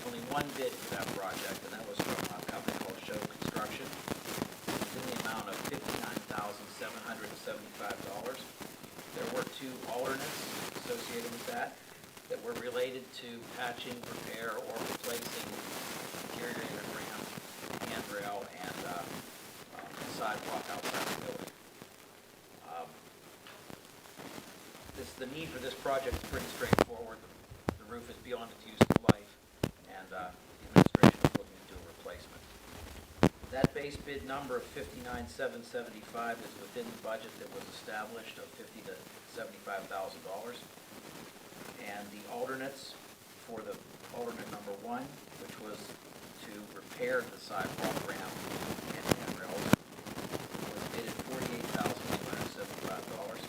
only one bid for that project, and that was from a company called Show Construction. It was in the amount of $59,775. There were two alternates associated with that were related to patching, repair, or replacing deteriorated ramp, handrail, and sidewalk outside the building. The need for this project is pretty straightforward. The roof is beyond its useful life, and the administration is looking to do a replacement. That base bid number of $59,775 is within the budget that was established of $50,000 to $75,000. And the alternates for the alternate number one, which was to repair the sidewalk ramp and handrails, was bid at $48,275.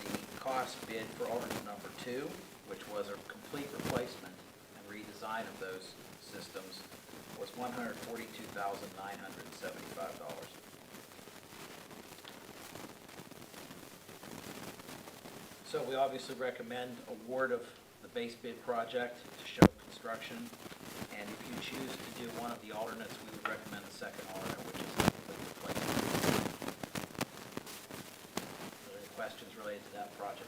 The cost bid for alternate number two, which was a complete replacement and redesign of those systems, was $142,975. So we obviously recommend award of the base bid project to Show Construction, and if you choose to do one of the alternates, we would recommend the second alternate, which is the complete replacement. Are there any questions related to that project?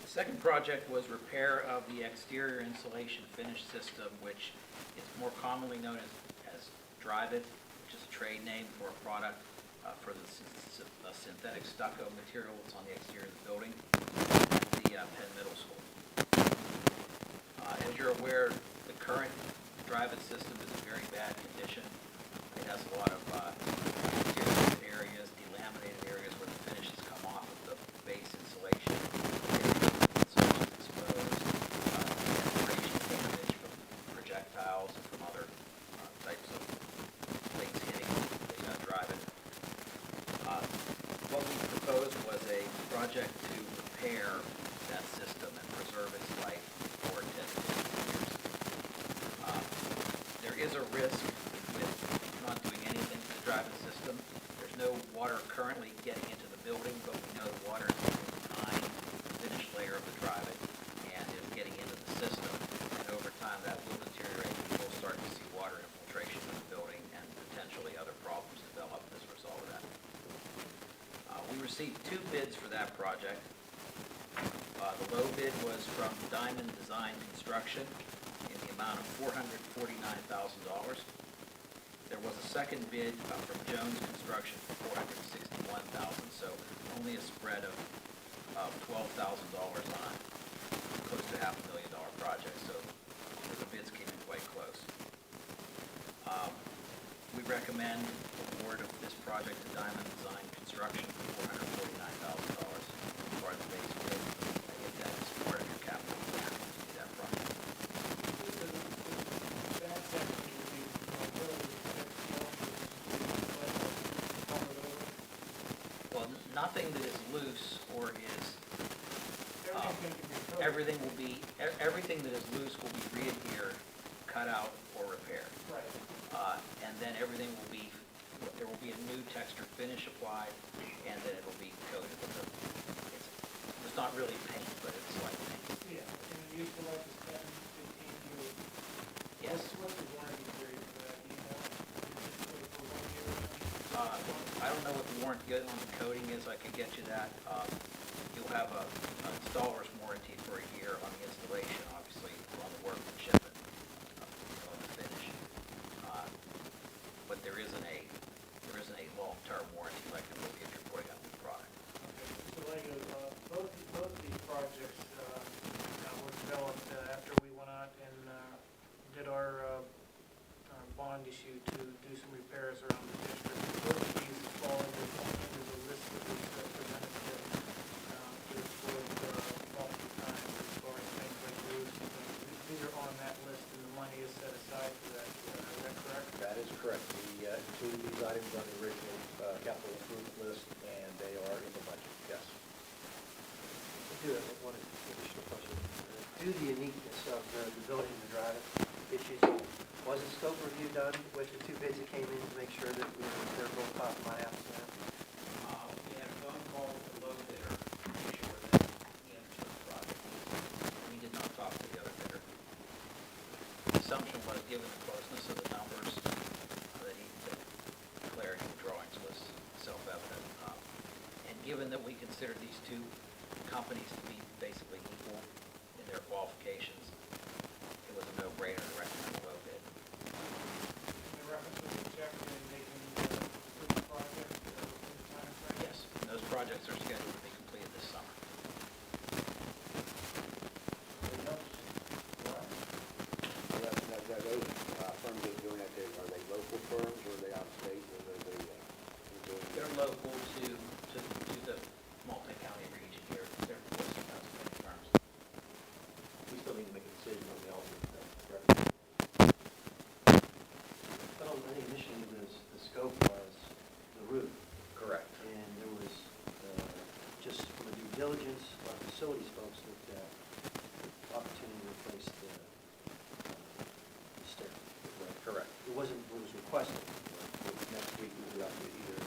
The second project was repair of the exterior insulation finish system, which is more commonly known as Dryvit, which is a trade name for a product for the synthetic stucco material that's on the exterior of the building at the Penn Middle School. As you're aware, the current Dryvit system is in very bad condition. It has a lot of deteriorated areas, delaminated areas where the finish has come off of the base insulation. Insulation is exposed, penetration damage from projectiles and from other types of plates hitting the Dryvit. What we proposed was a project to repair that system and preserve its life for 10 to 15 years. There is a risk with not doing anything to the Dryvit system. There's no water currently getting into the building, but we know the water is behind the finished layer of the Dryvit and is getting into the system. And over time, that will deteriorate, and we'll start to see water infiltration in the building and potentially other problems develop as a result of that. We received two bids for that project. The low bid was from Diamond Design Construction in the amount of $449,000. There was a second bid from Jones Construction for $461,000, so only a spread of $12,000 on a close to $500,000 project, so the bids came in quite close. We recommend award of this project to Diamond Design Construction for $449,000 as part of the base bid. If that is part of your capital plan to do that project. That section would be Well, nothing that is loose or is, everything's going to be everything that is loose will be re-adhered, cut out, or repaired. right. And then everything will be, there will be a new texture finish applied, and then it will be coated with it's not really paint, but it's like paint. Yeah, and the useful life is 10, 15 years. Yes. What's the warranty period for that, do you know? Is it for 1 year? I don't know what the warranty on the coating is, I could get you that. You'll have an installer's warranty for a year on the installation, obviously, on the workmanship and on the finish. But there isn't a long-term warranty like there will be if you're putting out the product. So Lego, both of these projects were developed after we went out and did our bond issue to do some repairs around the district. Both of these fall into the list that was presented to the board multiple times as far as things like roofs. These are on that do have one additional question. Due to the uniqueness of the building and the driving issues, was a scope review done with the two bids that came in to make sure that they're both top of my apples now? We had a phone call with the low bidder to make sure that he understood the project. We did not talk to the other bidder. The assumption was, given the closeness of the numbers, that the clarity of the drawings was self-evident. And given that we consider these two companies to be basically equal in their qualifications, it was a no-brainer to recommend a low bid. In reference to the check and making the project within the time frame? Yes, and those projects are scheduled to be completed this summer. Those firms that are doing that, are they local firms or are they out of state? Or are they, They're local to the multi-county region here. They're Western Pennsylvania firms. We still need to make a decision on the alternate, correct? Well, I think initially the scope was the roof. Correct. And there was, just from a due diligence, facilities folks looked at opportunity to replace the stair. Correct. It wasn't, what was requested. Next week we'll be up to either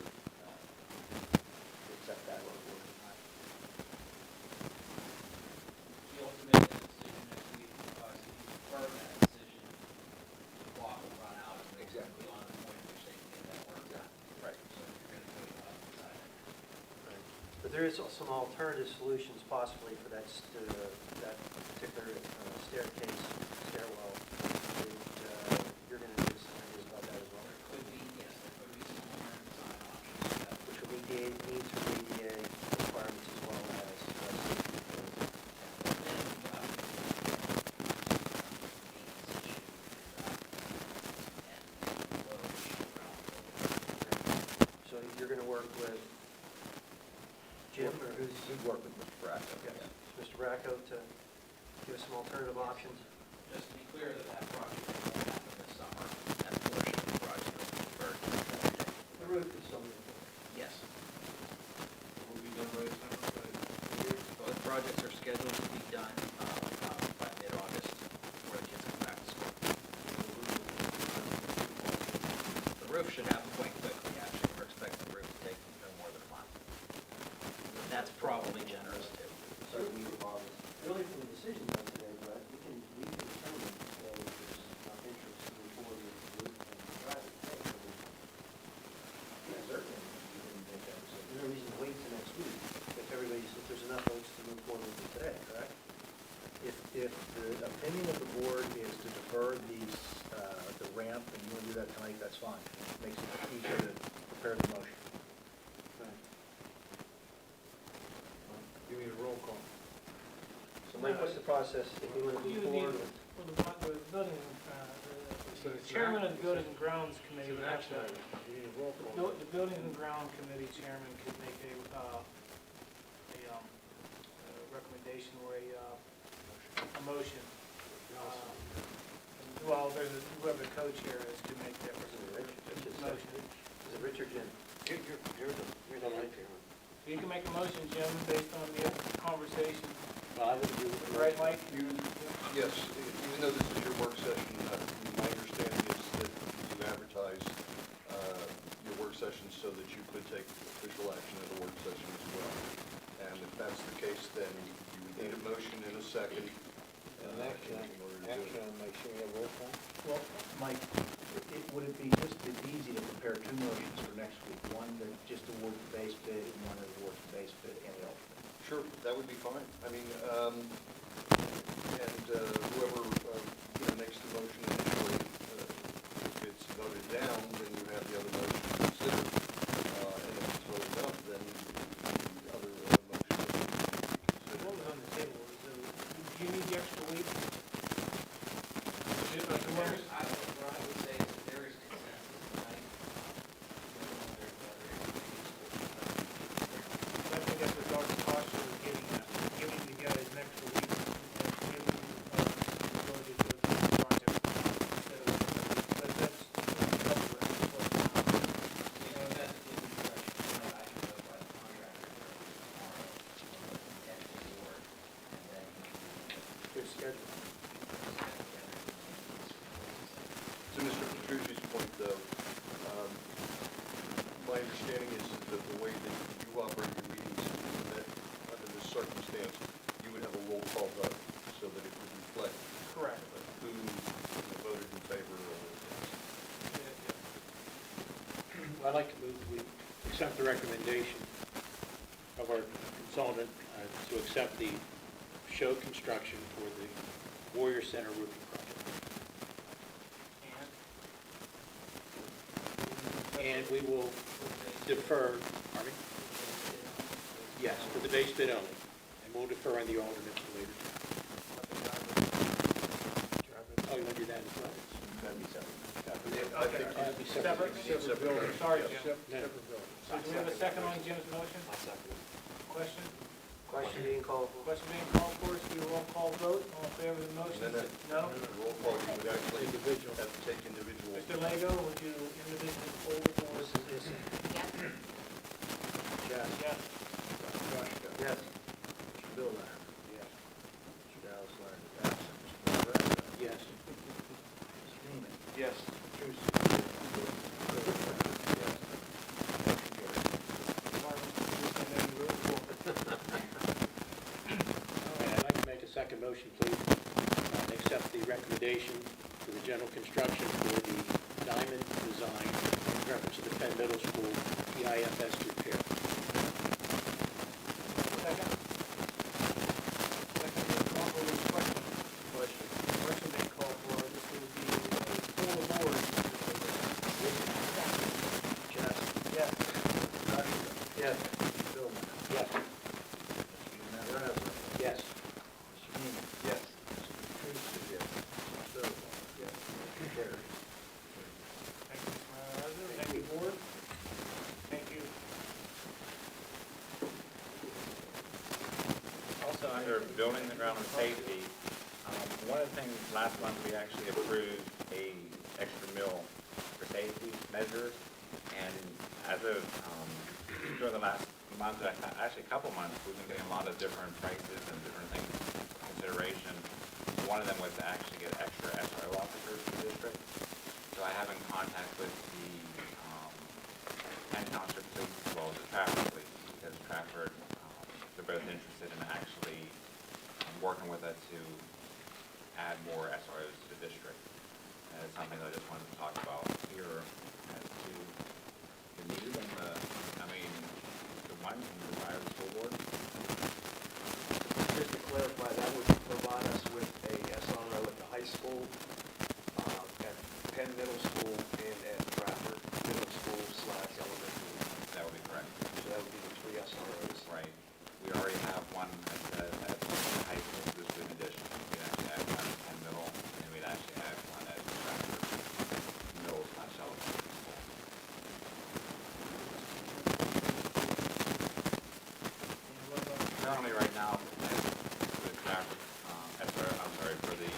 accept that or deny. We ultimately make a decision next week because if you defer that decision, the clock will run out and we'll Exactly. be on the point of which they can get that work done. Right. So if you're going to go to decide that. Right. But there is some alternative solutions possibly for that particular staircase, stairwell. That, you're going to do some ideas about that as well. There could be, yes, there could be some alternate design options that Which will meet the needs for ADA requirements as well as So you're going to work with Jim, or who's? We'd work with Mr. Bracco. Yes, Mr. Bracco, to give us some alternative options. Just to be clear that that project won't happen this summer, that portion of the project will be deferred to the project. The roof is something. Yes. Will be done by December, Both projects are scheduled to be done by mid-August before the kids come back to school. The roof should happen quite quickly, actually. We're expecting the roof to take no more than a month. But that's probably generous, too. Really from the decision though today, Brett, we can determine if there's interest to move forward with the roof and the driving. Yeah, certainly. We can make that decision. There's no reason to wait till next week if there's enough votes to move forward with it today, correct? If the opinion of the board is to defer the ramp, and you want to do that tonight, that's fine. Makes it easier to prepare the motion. Give me a roll call. So Mike, what's the process if you want to move forward with? Well, the building, the chairman of the Building and Grounds Committee would have to, You need a roll call. the Building and Ground Committee chairman could make a recommendation or a motion. Well, whoever the co-chair is could make that motion. Is it Rich or Jim? You're the light chairman. You can make a motion, Jim, based on the conversation. I would agree with Right, Mike? Yes, even though this is your work session, my understanding is that you advertise your work session so that you could take official action at a work session as well. And if that's the case, then you would need a motion in a second. Action on my share roll call? Well, Mike, would it be just as easy to prepare two motions for next week? One that just awards the base bid and one that awards the base bid and the alternate? sure, that would be fine. I mean, and whoever, makes the motion initially, if it's voted down, then you have the other motion considered. And if it's voted up, then the other motion will be considered. What was on the table? Do you need the extra week? What I would say is that there is consensus tonight. I think that's what Dr. Costa was giving you guys an extra week and giving you the ability to do the project. But that's circumstance, you would have a roll call vote so that it would reflect Correct. who voted in favor or against. I'd like to move, we accept the recommendation of our consultant to accept the show construction for the Warrior Center roofing project. And we will defer, pardon me? Yes, for the base bid only, and we'll defer on the alternate for later. Oh, you want to do that as well? That'd be separate. I think that'd be separate. Separate building. Sorry, Jim. Separate building. So do we have a second on Jim's motion? Question? Question being called for. Question being called for, so we roll call vote. All in favor of the motion? No? Roll call, you would actually have to take individual. Mr. Lego, would you individually poll for? Yes. Yes. Yes. Yes. Mr. Bill Lamb. Yes. Mr. Dallas Lamb is absent. Mr. Nebraska. Yes. Mr. Neiman. Yes. Mr. Truce. Yes. Motion All right, I'd like to make a second motion, please. Accept the recommendation for the general construction for the diamond design in reference to the Penn Middle School PIFS repair. Second? Second being called for, there's a question. Question. Question being called for, this will be a full board. Chess. Yes. Nebraska. Yes. Mr. Bill Lamb. Yes. Mr. Nebraska. Yes. Mr. Neiman. Yes. Mr. Truce. Yes. Mr. Bill. Yes. Motion carries. Thank you, Mr. Manager. Thank you, board. Thank you. Also, under building the ground and safety, one of the things, last month, we actually approved a extra mill for safety measures. And as of, during the last month, actually a couple months, we've been getting a lot of different prices and different things in consideration. One of them was to actually get extra SRO officers for the district. So I have in contact with the Penn Township Police as well as the Trafford Police, because Trafford, they're both interested in actually working with us to add more SROs to the district. And it's something that I just wanted to talk about here as to the need and the one from the desire of the school board. Just to clarify, that would provide us with a SRO at the high school, at Penn Middle School, and at Trafford Middle School / elementary. That would be correct. So that would be the 3 SROs. Right. We already have one at high school, this would be an addition. We'd actually add one at Penn Middle, and we'd actually add one at Trafford Middle / elementary school. Currently, right now, for the Trafford, for the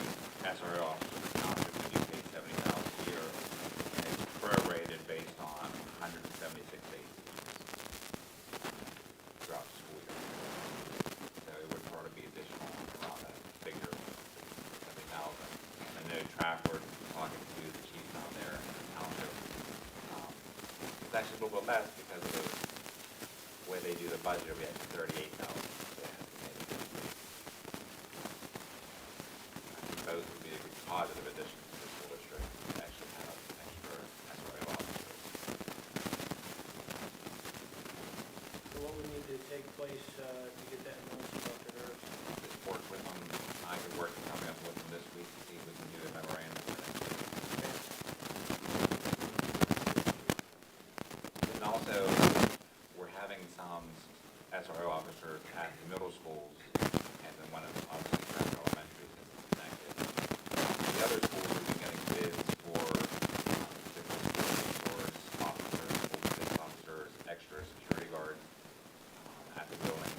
SRO officer, the township, we do pay $70,000 a year, and it's prorated based on 176 days throughout the school year. So it would probably be additional around that figure, 70,000. And I know Trafford, talking to the chief down there in the township, it's actually a little bit less because of the way they do the budget, we have 38,000. Those would be a positive addition to the school district, to actually have extra SRO officers. So what would need to take place to get that motion, Dr. Harris? Just work with them, I could work coming up with them this week to see if we can do a memorandum for next week. And also, we're having some SRO officers at the middle schools, and then one of them obviously Trafford Elementary, since it's connected. The other schools we've been getting bids for different stores, officers, police officers, extra security guards at the building,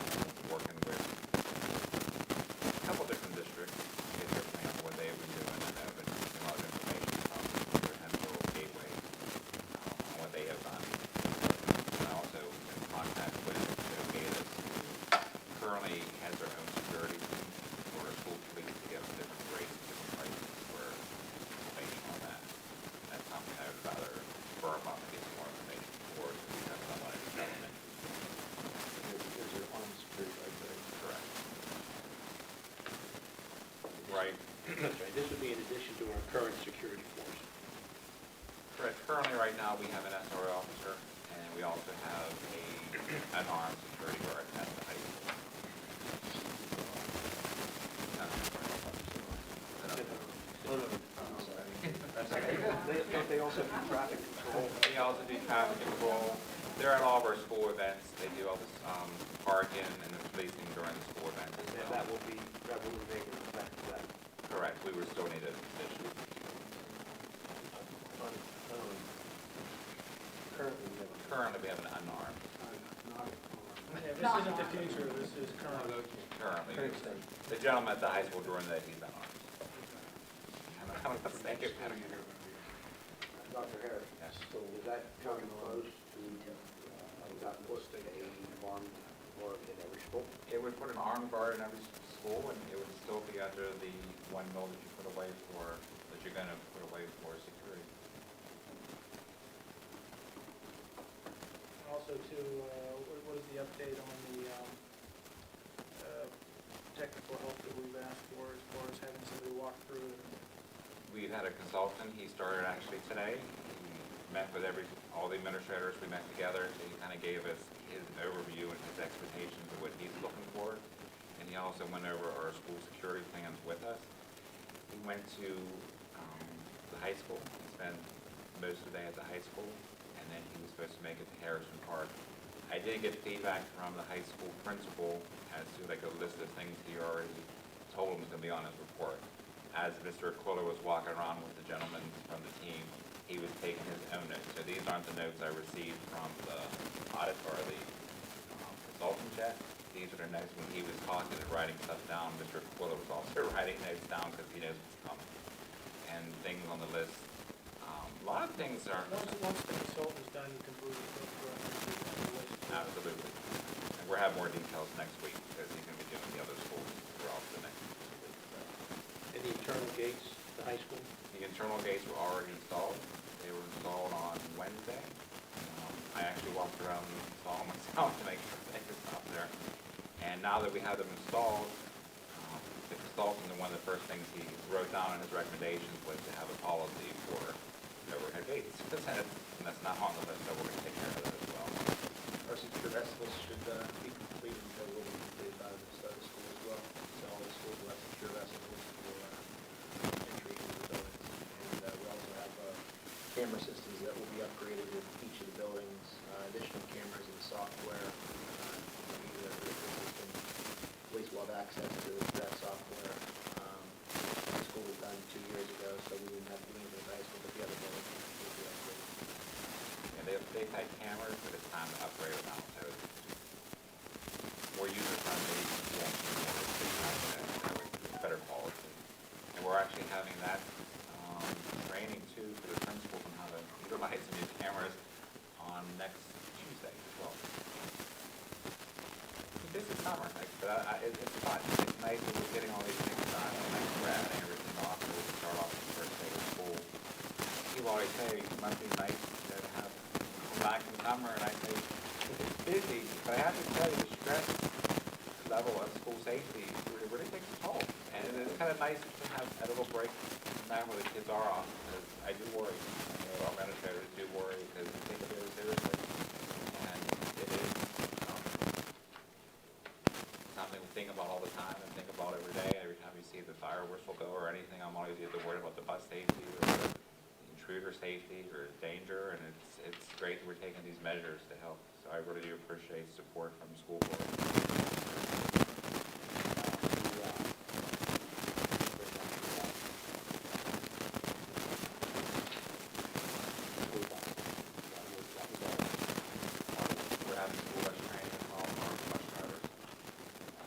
working with a couple different districts to get their plan of what they've been doing. And I've been getting a lot of information from their Hensel Gateway on what they have done. And also in contact with Gatus, who currently has their own security team for addition to our current security force? Correct. Currently, right now, we have an SRO officer, and we also have an armed security guard at the high school. Don't they also do traffic control? They also do traffic control. They're at all of our school events. They do all this parking and the policing during the school events as well. That will remain in effect for that. Correct. We would still need a position. Currently, we have an unarmed. Yeah, this isn't the future, this is current. Currently, the gentleman at the high school during that, he's unarmed. I'm going to say it better. Dr. Harris, Yes. so was that coming close to, got put a armed guard in every school? It would put an armed guard in every school, and it would still be under the 1 mil that you put away for, that you're going to put away for security. Also too, what is the update on the technical help that we've asked for as far as having somebody walk through it? We've had a consultant, he started actually today. He met with all the administrators, we met together, so he kind of gave us his overview and his expectations of what he's looking for. And he also went over our school security plans with us. He went to the high school, he spent most of the day at the high school, and then he was supposed to make it to Harrison Park. I did get feedback from the high school principal as to like a list of things he already told him was going to be on his report. As Mr. Quiller was walking around with the gentleman from the team, he was taking his own notes. So these aren't the notes I received from the audit or the consultant yet. These are the notes when he was talking and writing stuff down. Mr. Quiller was also writing notes down because he knows what's coming. And things on the list. A lot of things are... Once the consultant is done, you can move it to the list. Absolutely. And we'll have more details next week because he's going to be doing the other schools throughout the next week. And the internal gates, the high school? The internal gates were already installed. They were installed on Wednesday. I actually walked around and installed them myself to make sure they could stop there. And now that we have them installed, the consultant, one of the first things he wrote down in his recommendations was to have a policy for overhead gates. And that's not on the list, so we're going to take care of that as well. Our secure vessels should be complete until we'll be completed by the start of school as well. So all the schools will have secure vessels for entry into the buildings. And we also have camera systems that will be upgraded in each of the buildings, additional cameras and software. The system, police will have access to that software. The school was done 2 years ago, so we wouldn't have to do anything with high school, but the other buildings will be upgraded. And they've had cameras, but it's time to upgrade them now. So it's more user-friendly, better quality. And we're actually having that training too for the principals on how to utilize the new cameras on next Tuesday as well. This is summer, but it's fun. It's nice that we're getting all these things done, and like we're adding everything off, so we can start off the first day of school. People always say it must be nice to have back in summer, and I say it's busy, but I have to tell you the stress level of school safety really takes a toll. And it's kind of nice to have a little break from time where the kids are off, because I do worry. Our administrators do worry because they take it very seriously, and it is something we think about all the time and think about every day. Every time you see the fire whistle go or anything, I'm always either worried about the bus safety or the intruder safety or danger, and it's great that we're taking these measures to help. So I really do appreciate support from the school board. We're having school bus training as well for our bus drivers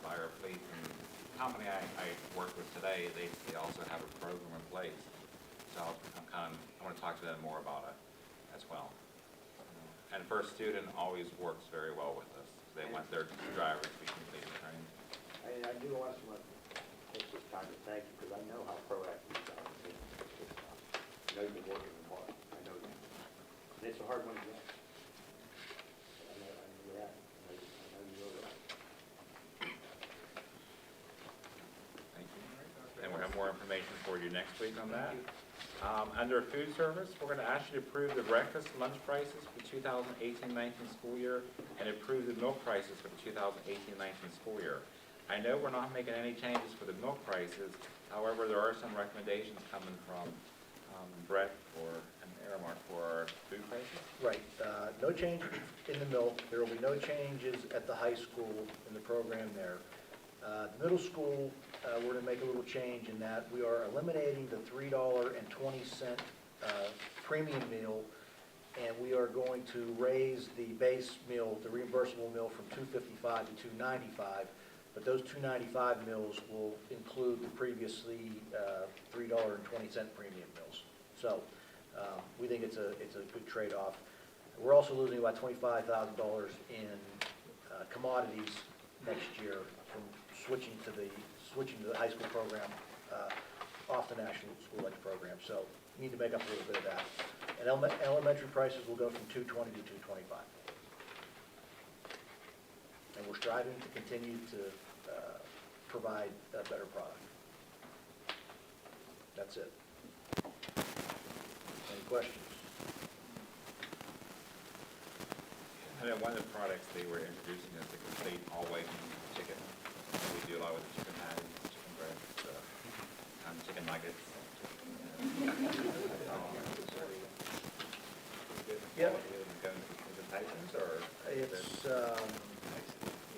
by our fleet. And the company I work with today, they also have a program in place. So I want to talk to them more about it as well. And First Student always works very well with us. They want their drivers to be completely trained. I do also want to take this time to thank you, because I know how proactive you are. I know you've been working hard. I know that. And it's a hard one to get. I know you're at it. I know you know that. Thank you. And we're more information for you next week on that. Under food service, we're going to ask you to approve the breakfast and lunch prices for the 2018-19 school year and approve the milk prices for the 2018-19 school year. I know we're not making any changes for the milk prices, however, there are some recommendations coming from Brett and Aramark for our food prices. Right, no change in the milk. There will be no changes at the high school in the program there. The middle school, we're going to make a little change in that we are eliminating the $3.20 premium meal, and we are going to raise the base meal, the reimbursable meal, from $2.55 to $2.95. But those $2.95 meals will include the previously $3.20 premium meals. So we think it's a good trade-off. We're also losing about $25,000 in commodities next year from switching to the high school program off the national school lunch program. So we need to make up a little bit of that. And elementary prices will go from $2.20 to $2.25. And we're striving to continue to provide a better product. That's it. Any questions? I know one of the products they were introducing is the complete all-white chicken. We do a lot with the chicken patties, chicken breasts, chicken nuggets. Yep. Is it Tyson's or? It's,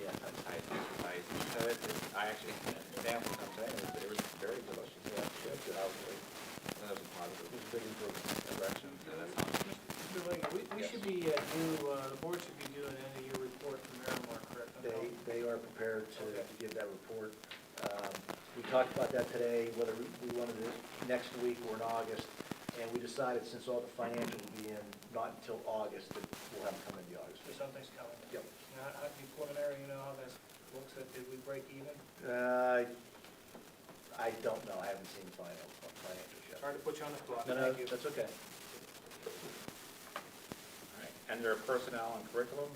yeah. Tyson's. So I actually sampled some today, and it was very delicious. Yeah, good. That was a positive. It was a big improvement direction, so that's awesome. Mr. Link, we should be the board should be doing an end-of-year report from Aramark, correct? They are prepared to give that report. We talked about that today, whether we wanted it next week or in August, and we decided since all the financials will be in not until August, that we'll have them come in the August. So something's coming. Yep. Now, how do you preliminary, you know how that looks at, did we break even? I don't know, I haven't seen the financials yet. Sorry to put you on the spot. No, Thank you. that's okay. All right. Under personnel and curriculum,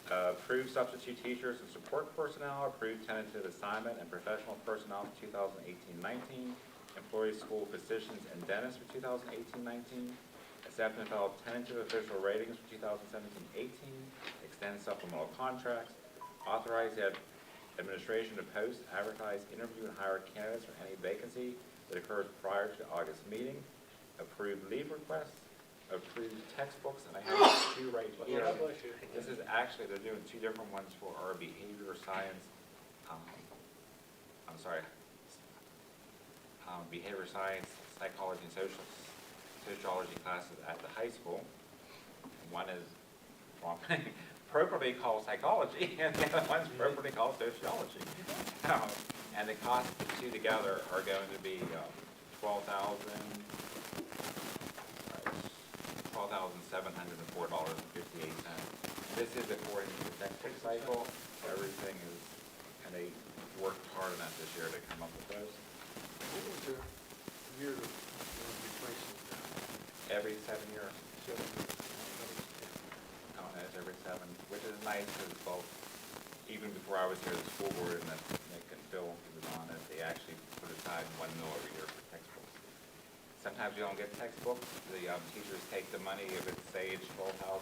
approved substitute teachers and support personnel, approved tentative assignment and professional personnel for 2018-19, employee school physicians and dentists for 2018-19, accept and file tentative official ratings for 2017-18, extend supplemental contracts, authorize the administration to post, advertise, interview, and hire candidates for any vacancy that occurs prior to the August meeting, approve leave requests, approve textbooks, and I have two right here. God bless you. This is actually, they're doing two different ones for our behavior science, behavior science, psychology, and sociology classes at the high school. One is appropriately called psychology, and the other one's appropriately called sociology. And the cost of the two together are going to be $12,704.58. This is according to the textbook cycle. Everything is, and they worked hard on that this year to come up with those. What was the year of replacement? Every 7 years. Oh, no, it's every 7, which is nice because both, even before I was here, the school board and Nick and Phil was on it, they actually put aside $1 million every year for textbooks. Sometimes you don't get textbooks. The teachers take the money, if it's, say, it's $12,000,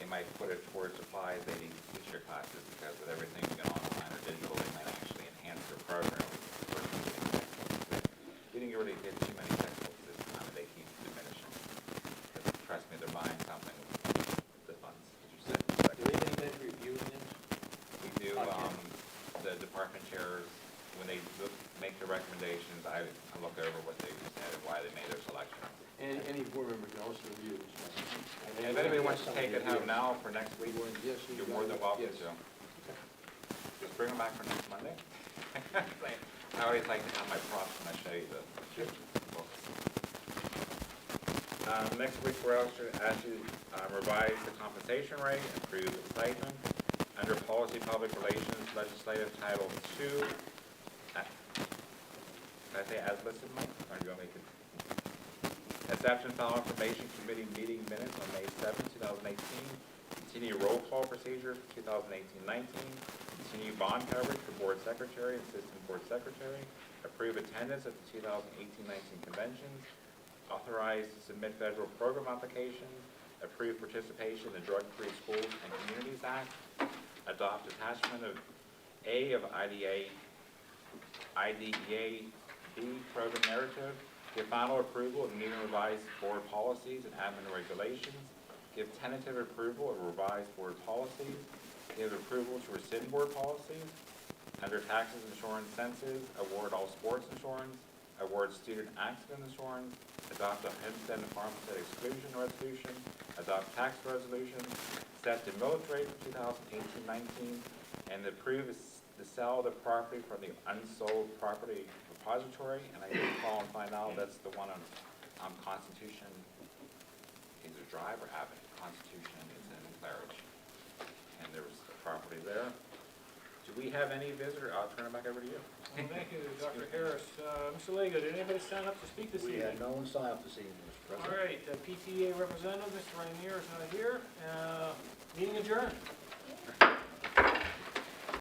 they might put it towards supplies they need to teach their classes because with everything going online or digital, they might actually enhance their program. We didn't really get too many textbooks this time, and they keep diminishing. But trust me, they're buying something with the funds. Do we have anybody reviewing this? We do, the department chairs, when they make the recommendations, I look over what they said and why they made their selection. And any board member can also review this. And if anybody wants to take it home now for next week, you're more than welcome to. Just bring them back for next Monday. I always like to have my props when I show you the books. Next week, we're also asked you to revise the compensation rate, improve the stipend. Under Policy Public Relations, Legislative Title II, did I say as listed, Mike? Or do you want me to? Accept and file information committee meeting minutes on May 7, 2018. Continue roll call procedure for 2018-19. Continue bond coverage for board secretary, assistant board secretary. approve attendance at the 2018-19 conventions, authorize to submit federal program applications, approve participation in the Drug-Free Schools and Communities Act, adopt attachment of A of IDEA B program narrative, give final approval of new and revised board policies and admin regulations, give tentative approval of revised board policies, give approval to rescind board policies, under taxes, insurance, census, award all sports insurance, award student accident insurance, adopt a homestead and farmstead exclusion resolution, adopt tax resolution, set the millage rate for 2018-19, and approve the sale of the property from the unsold property repository. And I did call and find out that's the one on Constitution, either Drive or Avenue. Constitution is in Claridge, and there was a property there. Do we have any visitor? I'll turn it back over to you. Well, thank you, Dr. Harris. Mr. Lego, did anybody sign up to speak this evening? We had no one sign up this evening, Mr. All President. right, PTA representative, Mr. Rainier is not here. Meeting adjourned.